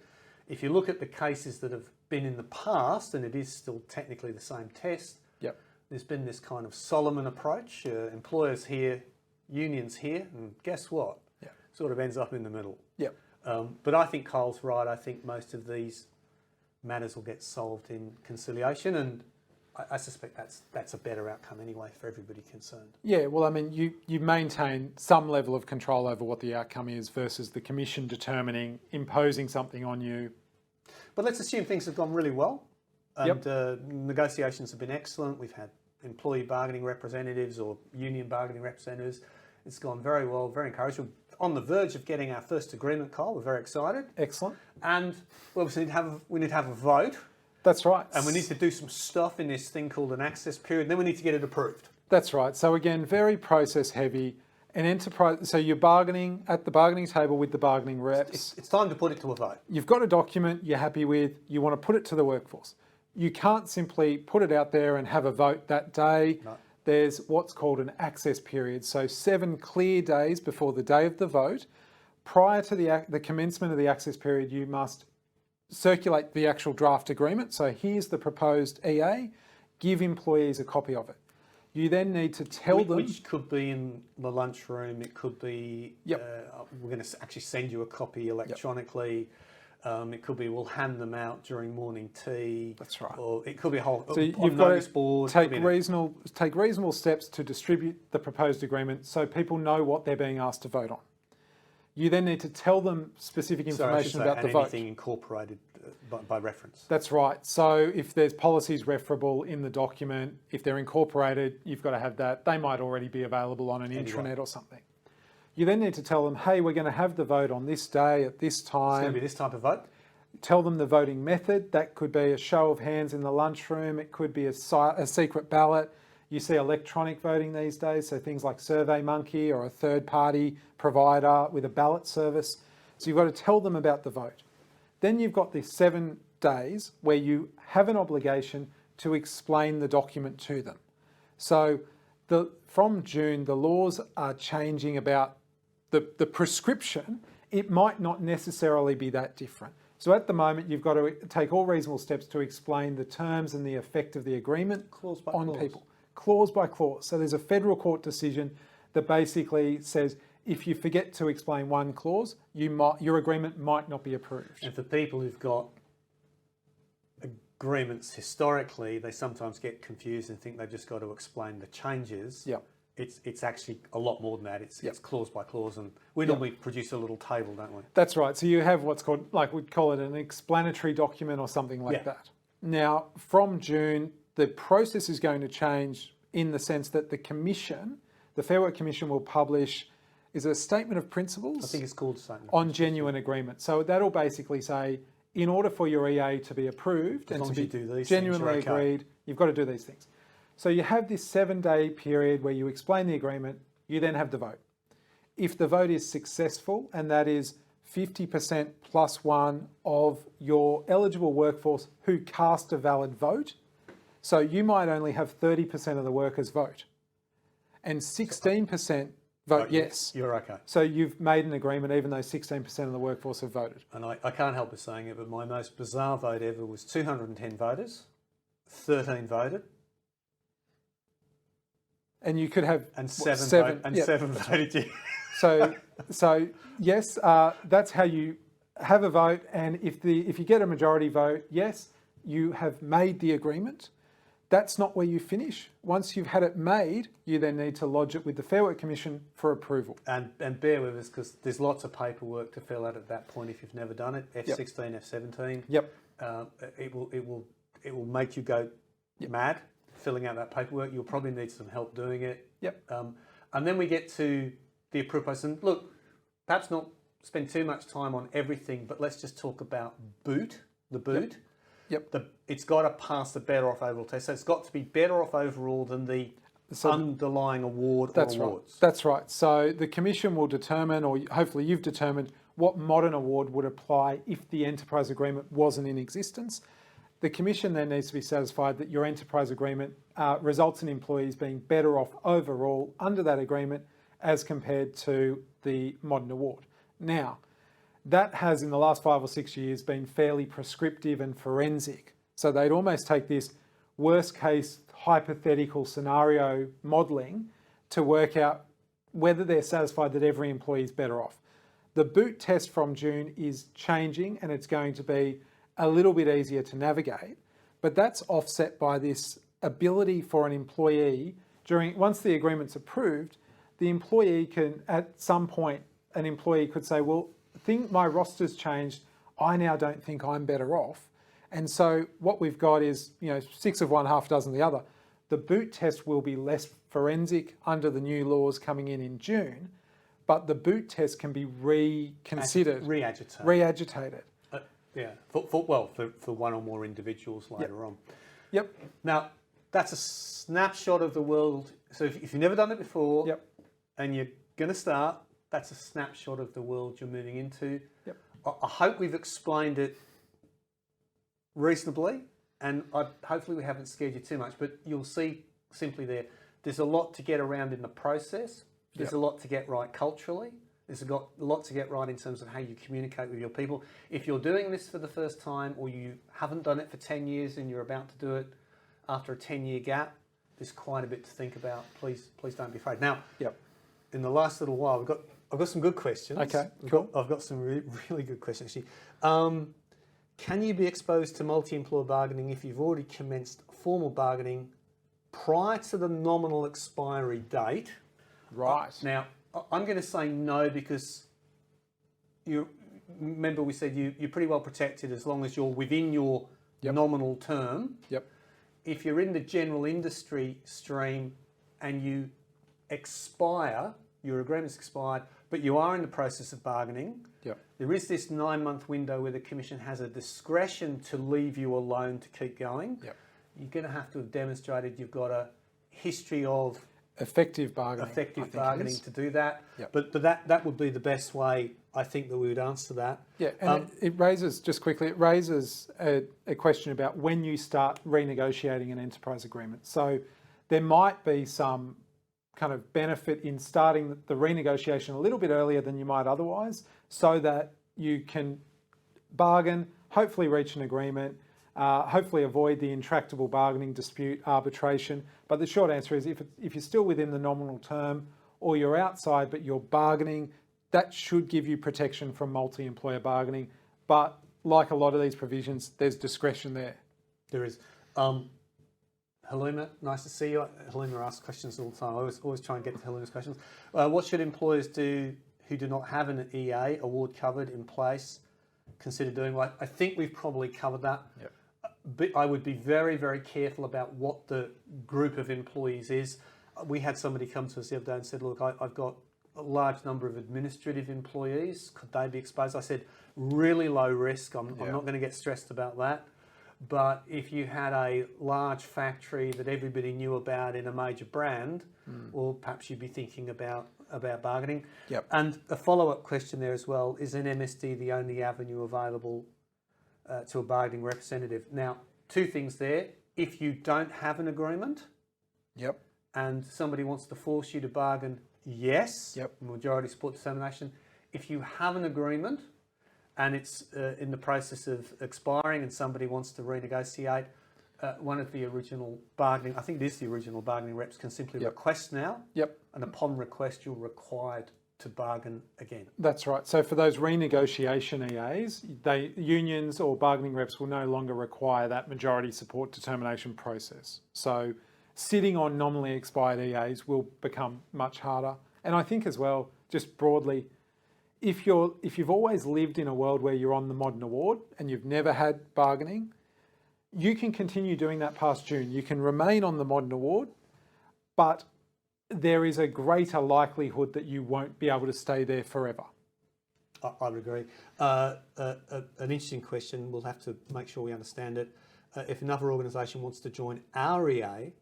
Speaker 1: If you look at the cases that have been in the past, and it is still technically the same test, there's been this kind of Solomon approach, employers here, unions here, and guess what? Sort of ends up in the middle.
Speaker 2: Yep.
Speaker 1: But I think Kyle's right. I think most of these matters will get solved in conciliation, and I suspect that's a better outcome anyway for everybody concerned.
Speaker 2: Yeah, well, I mean, you maintain some level of control over what the outcome is versus the Commission imposing something on you.
Speaker 1: But let's assume things have gone really well, and negotiations have been excellent. We've had employee bargaining representatives or union bargaining representatives. It's gone very well, very encouraging. On the verge of getting our first agreement, Kyle. We're very excited.
Speaker 2: Excellent.
Speaker 1: And we obviously we need to have a vote.
Speaker 2: That's right.
Speaker 1: And we need to do some stuff in this thing called an access period. Then we need to get it approved.
Speaker 2: That's right. So again, very process heavy. An enterprise. So you're bargaining at the bargaining table with the bargaining reps.
Speaker 1: It's time to put it to a vote.
Speaker 2: You've got a document you're happy with. You want to put it to the workforce. You can't simply put it out there and have a vote that day. No. There's what's called an access period. So 7 clear days before the day of the vote, prior to the commencement of the access period, you must circulate the actual draft agreement. So here's the proposed EA, give employees a copy of it. You then need to tell them...
Speaker 1: Which could be in the lunchroom, it could be, we're going to actually send you a copy electronically. It could be we'll hand them out during morning tea.
Speaker 2: That's right.
Speaker 1: Or it could be a whole
Speaker 2: so you've got to take reasonable steps to distribute the proposed agreement so people know what they're being asked to vote on. You then need to tell them specific information about the vote.
Speaker 1: Anything incorporated by reference.
Speaker 2: That's right. So if there's policies referable in the document, if they're incorporated, you've got to have that. They might already be available on an intranet or something. You then need to tell them, hey, we're going to have the vote on this day at this time.
Speaker 1: It's going to be this type of vote?
Speaker 2: Tell them the voting method. That could be a show of hands in the lunchroom. It could be a secret ballot. You see electronic voting these days, so things like SurveyMonkey or a third-party provider with a ballot service. So you've got to tell them about the vote. Then you've got these 7 days where you have an obligation to explain the document to them. So from June, the laws are changing about the prescription. It might not necessarily be that different. So at the moment, you've got to take all reasonable steps to explain the terms and the effect of the agreement on people, clause by clause. So there's a federal court decision that basically says if you forget to explain one clause, your agreement might not be approved.
Speaker 1: And for people who've got agreements historically, they sometimes get confused and think they've just got to explain the changes.
Speaker 2: Yep.
Speaker 1: It's actually a lot more than that. It's clause by clause, and we
Speaker 2: Yep.
Speaker 1: normally produce a little table, don't we?
Speaker 2: That's right. So you have what's called, like we'd call it an explanatory document or something like that. Now, from June, the process is going to change in the sense that the Commission, the Fair Work Commission, will publish a statement of principles.
Speaker 1: I think it's called statement
Speaker 2: on genuine agreement. So that'll basically say, in order for your EA to be approved and to be genuinely agreed, you've got to do these things. So you have this 7-day period where you explain the agreement, you then have the vote. If the vote is successful, and that is 50% plus one of your eligible workforce who cast a valid vote, so you might only have 30% of the workers vote, and 16% vote yes.
Speaker 1: You're okay.
Speaker 2: So you've made an agreement even though 16% of the workforce have voted.
Speaker 1: And I can't help but saying it, but my most bizarre vote ever was 210 voters, 13 voted.
Speaker 2: And you could have
Speaker 1: seven voted yes.
Speaker 2: So yes, that's how you have a vote. And if you get a majority vote, yes, you have made the agreement. That's not where you finish. Once you've had it made, you then need to lodge it with the Fair Work Commission for approval.
Speaker 1: And bear with us, because there's lots of paperwork to fill out at that point if you've never done it. F16, F17.
Speaker 2: Yep.
Speaker 1: It will make you go mad filling out that paperwork. You'll probably need some help doing it.
Speaker 2: Yep.
Speaker 1: And then we get to the approved process. And look, perhaps not spend too much time on everything, but let's just talk about the boot.
Speaker 2: Yep.
Speaker 1: It's got to pass the better off overall test. So it's got to be better off overall than the underlying award or awards.
Speaker 2: Right. That's right. So the Commission will determine, or hopefully you've determined, what modern award would apply if the enterprise agreement wasn't in existence. The Commission then needs to be satisfied that your enterprise agreement results in employees being better off overall under that agreement as compared to the modern award. Now, that has in the last 5 or 6 years been fairly prescriptive and forensic. So they'd almost take this worst case hypothetical scenario modelling to work out whether they're satisfied that every employee is better off. The boot test from June is changing, and it's going to be a little bit easier to navigate, but that's offset by this ability for an employee once the agreement's approved, the employee can, at some point, an employee could say, well, my roster's changed, I now don't think I'm better off. And so what we've got is, 6 of one, half dozen the other. The boot test will be less forensic under the new laws coming in June, but the boot test can be reconsidered, re-agitated. For one or more individuals later on. Yep.
Speaker 1: Now, that's a snapshot of the world. So if you've never done it before and you're going to start, that's a snapshot of the world you're moving into.
Speaker 2: Yep.
Speaker 1: I hope we've explained it reasonably, and hopefully we haven't scared you too much, but you'll see simply there's a lot to get around in the process. There's a lot to get right culturally. There's a lot to get right in terms of how you communicate with your people. If you're doing this for the first time, or you haven't done it for 10 years and you're about to do it after a 10-year gap, there's quite a bit to think about. Please don't be afraid. Now, in the last little while, I've got some good questions.
Speaker 2: Okay, cool.
Speaker 1: I've got some really good questions actually. Can you be exposed to multi-employer bargaining if you've already commenced formal bargaining prior to the nominal expiry date?
Speaker 2: Right.
Speaker 1: Now, I'm going to say no, because you remember we said you're pretty well protected as long as you're within your nominal term.
Speaker 2: Yep.
Speaker 1: If you're in the general industry stream and you expire, your agreement's expired, but you are in the process of bargaining, there is this 9-month window where the Commission has a discretion to leave you alone to keep going. You're going to have demonstrated you've got a history of
Speaker 2: effective bargaining
Speaker 1: to do that. But that would be the best way, I think, that we would answer that.
Speaker 2: It raises, just quickly, a question about when you start renegotiating an enterprise agreement. So there might be some kind of benefit in starting the renegotiation a little bit earlier than you might otherwise, so that you can bargain, hopefully reach an agreement, hopefully avoid the intractable bargaining dispute arbitration. But the short answer is if you're still within the nominal term, or you're outside but you're bargaining, that should give you protection from multi-employer bargaining. But like a lot of these provisions, there's discretion there.
Speaker 1: There is. Halima, nice to see you. Halima asks questions all the time. I always try and get to Halima's questions. What should employers do who do not have an EA award covered in place consider doing? Well, I think we've probably covered that.
Speaker 2: Yep.
Speaker 1: But I would be very, very careful about what the group of employees is. We had somebody come to us the other day and said, look, I've got a large number of administrative employees. Could they be exposed? I said, really low risk. I'm not going to get stressed about that. But if you had a large factory that everybody knew about in a major brand, well, perhaps you'd be thinking about bargaining.
Speaker 2: Yep.
Speaker 1: And a follow-up question there as well, is an MSD the only avenue available to a bargaining representative? Now, two things there. If you don't have an agreement,
Speaker 2: Yep.
Speaker 1: and somebody wants to force you to bargain, yes,
Speaker 2: Yep.
Speaker 1: majority support determination. If you have an agreement and it's in the process of expiring and somebody wants to renegotiate, one of the original bargaining, I think it is the original bargaining reps, can simply request now.
Speaker 2: Yep.
Speaker 1: And upon request, you're required to bargain again.
Speaker 2: That's right. So for those renegotiation EAs, unions or bargaining reps will no longer require that majority support determination process. So sitting on nominally expired EAs will become much harder. And I think as well, just broadly, if you've always lived in a world where you're on the modern award and you've never had bargaining, you can continue doing that past June. You can remain on the modern award, but there is a greater likelihood that you won't be able to stay there forever.
Speaker 1: I would agree. An interesting question, we'll have to make sure we understand it. If another organisation wants to join our EA,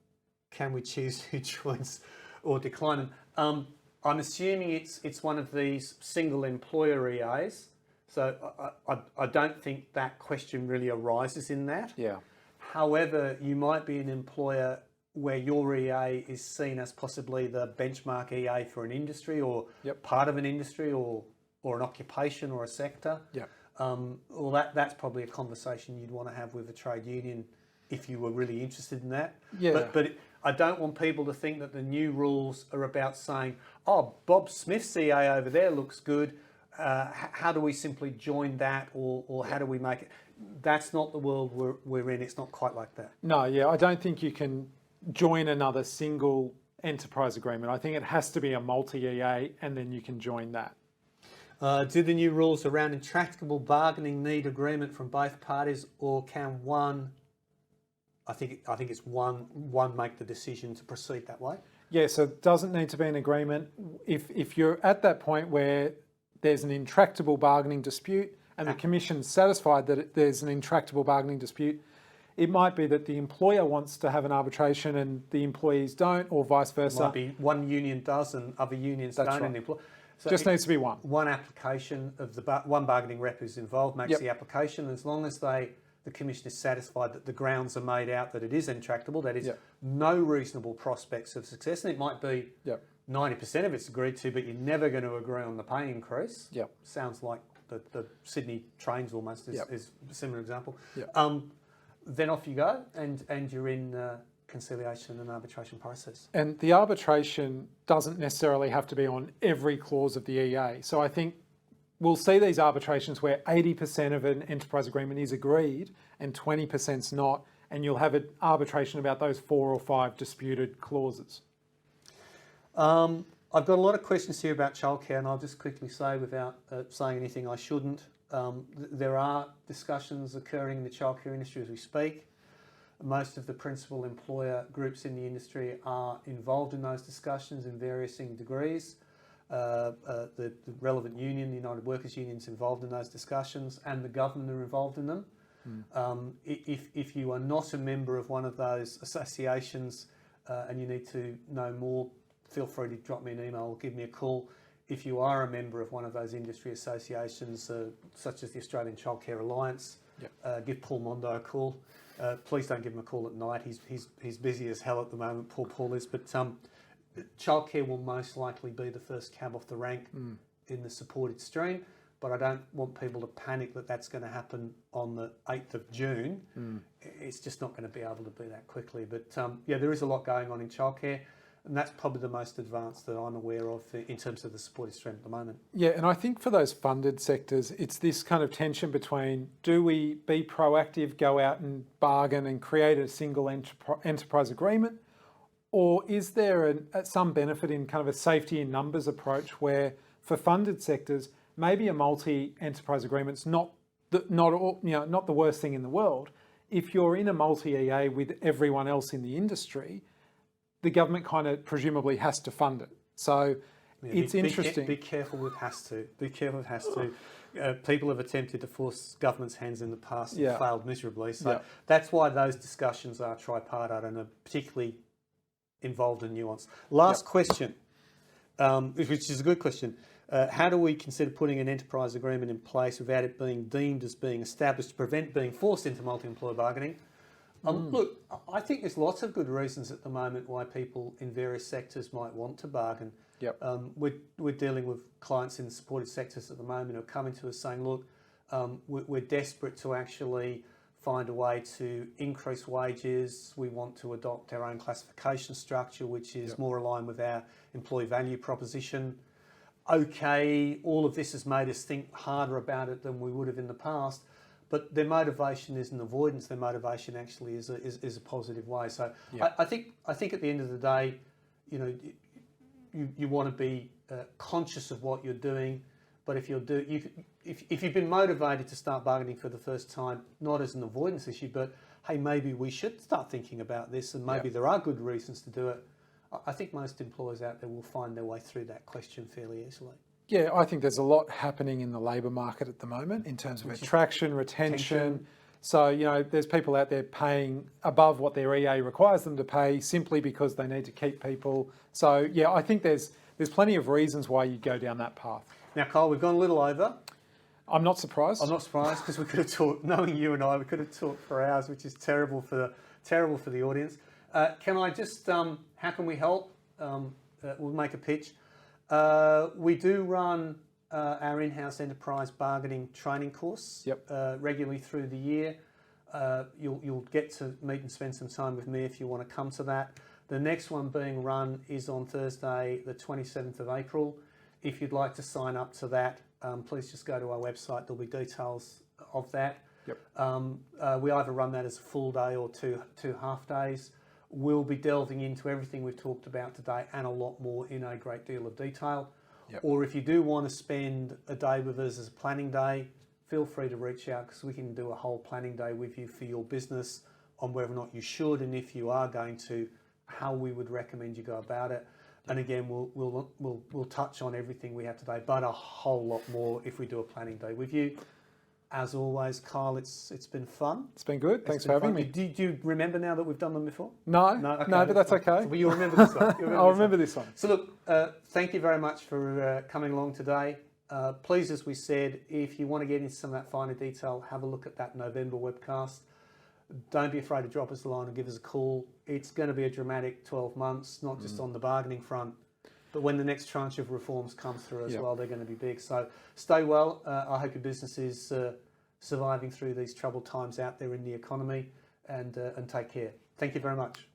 Speaker 1: can we choose who joins or decline them? I'm assuming it's one of these single employer EAs. So I don't think that question really arises in that.
Speaker 2: Yeah.
Speaker 1: However, you might be an employer where your EA is seen as possibly the benchmark EA for an industry or part of an industry or an occupation or a sector.
Speaker 2: Yeah.
Speaker 1: Well, that's probably a conversation you'd want to have with a trade union if you were really interested in that.
Speaker 2: Yeah.
Speaker 1: But I don't want people to think that the new rules are about saying, oh, Bob Smith's EA over there looks good. How do we simply join that or how do we make it? That's not the world we're in. It's not quite like that.
Speaker 2: No, yeah, I don't think you can join another single enterprise agreement. I think it has to be a multi-EA and then you can join that.
Speaker 1: Do the new rules around intractable bargaining need agreement from both parties, or can one? I think it's one make the decision to proceed that way.
Speaker 2: Yeah, so it doesn't need to be an agreement. If you're at that point where there's an intractable bargaining dispute and the Commission's satisfied that there's an intractable bargaining dispute, it might be that the employer wants to have an arbitration and the employees don't, or vice versa.
Speaker 1: It might be one union does and other unions don't.
Speaker 2: Right.
Speaker 1: And the employer. So
Speaker 2: just needs to be one.
Speaker 1: One application of the one bargaining rep who's involved makes the application. As long as the Commission is satisfied that the grounds are made out that it is intractable, that is no reasonable prospects of success, and it might be 90% of it's agreed to, but you're never going to agree on the pay increase. Sounds like the Sydney trains almost is a similar example. Then off you go, and you're in conciliation and arbitration process.
Speaker 2: And the arbitration doesn't necessarily have to be on every clause of the EA. So I think we'll see these arbitrations where 80% of an enterprise agreement is agreed and 20%'s not, and you'll have an arbitration about those 4 or 5 disputed clauses.
Speaker 1: I've got a lot of questions here about childcare, and I'll just quickly say, without saying anything I shouldn't, there are discussions occurring in the childcare industry as we speak. Most of the principal employer groups in the industry are involved in those discussions in varying degrees. The relevant union, the United Workers Union, is involved in those discussions, and the government are involved in them. If you are not a member of one of those associations and you need to know more, feel free to drop me an email or give me a call. If you are a member of one of those industry associations, such as the Australian Childcare Alliance, give Paul Mondo a call. Please don't give him a call at night. He's busy as hell at the moment, poor Paul is. But childcare will most likely be the first cab off the rank in the supported stream. But I don't want people to panic that that's going to happen on the 8th of June. It's just not going to be able to be that quickly. But there is a lot going on in childcare. And that's probably the most advanced that I'm aware of in terms of the supported stream at the moment.
Speaker 2: Yeah, and I think for those funded sectors, it's this kind of tension between, do we be proactive, go out and bargain and create a single enterprise agreement, or is there some benefit in kind of a safety in numbers approach where for funded sectors, maybe a multi-enterprise agreement's not the worst thing in the world. If you're in a multi-EA with everyone else in the industry, the government kind of presumably has to fund it. So it's interesting.
Speaker 1: Be careful with has to. Be careful with has to. People have attempted to force government's hands in the past and failed miserably. So that's why those discussions are tripartite and are particularly involved in nuance. Last question, which is a good question. How do we consider putting an enterprise agreement in place without it being deemed as being established to prevent being forced into multi-employer bargaining? Look, I think there's lots of good reasons at the moment why people in various sectors might want to bargain.
Speaker 2: Yep.
Speaker 1: We're dealing with clients in the supported sectors at the moment who are coming to us saying, look, we're desperate to actually find a way to increase wages. We want to adopt our own classification structure, which is more aligned with our employee value proposition. Okay, all of this has made us think harder about it than we would have in the past. But their motivation isn't avoidance. Their motivation actually is a positive way. So I think at the end of the day, you want to be conscious of what you're doing. But if you've been motivated to start bargaining for the first time, not as an avoidance issue, but hey, maybe we should start thinking about this, and maybe there are good reasons to do it. I think most employers out there will find their way through that question fairly easily.
Speaker 2: Yeah, I think there's a lot happening in the labour market at the moment in terms of attraction, retention. So, there's people out there paying above what their EA requires them to pay simply because they need to keep people. So, yeah, I think there's plenty of reasons why you go down that path.
Speaker 1: Now, Kyle, we've gone a little over.
Speaker 2: I'm not surprised.
Speaker 1: I'm not surprised because we could have talked, knowing you and I, we could have talked for hours, which is terrible for the audience. Can I just, how can we help? We'll make a pitch. We do run our in-house enterprise bargaining training course regularly through the year. You'll get to meet and spend some time with me if you want to come to that. The next one being run is on Thursday, the 27th of April. If you'd like to sign up to that, please just go to our website. There'll be details of that. We either run that as a full day or two half days. We'll be delving into everything we've talked about today and a lot more in a great deal of detail. Or if you do want to spend a day with us as a planning day, feel free to reach out because we can do a whole planning day with you for your business on whether or not you should, and if you are going to, how we would recommend you go about it. And again, we'll touch on everything we have today, but a whole lot more if we do a planning day with you. As always, Kyle, it's been fun.
Speaker 2: It's been good. Thanks for having me.
Speaker 1: Do you remember now that we've done them before?
Speaker 2: No, okay, no, but that's okay.
Speaker 1: Well, you'll remember this one.
Speaker 2: I'll remember this one.
Speaker 1: So look, thank you very much for coming along today. Please, as we said, if you want to get into some of that finer detail, have a look at that November webcast. Don't be afraid to drop us a line or give us a call. It's going to be a dramatic 12 months, not just on the bargaining front, but when the next tranche of reforms comes through as well, they're going to be big. So stay well. I hope your business is surviving through these troubled times out there in the economy, and take care. Thank you very much.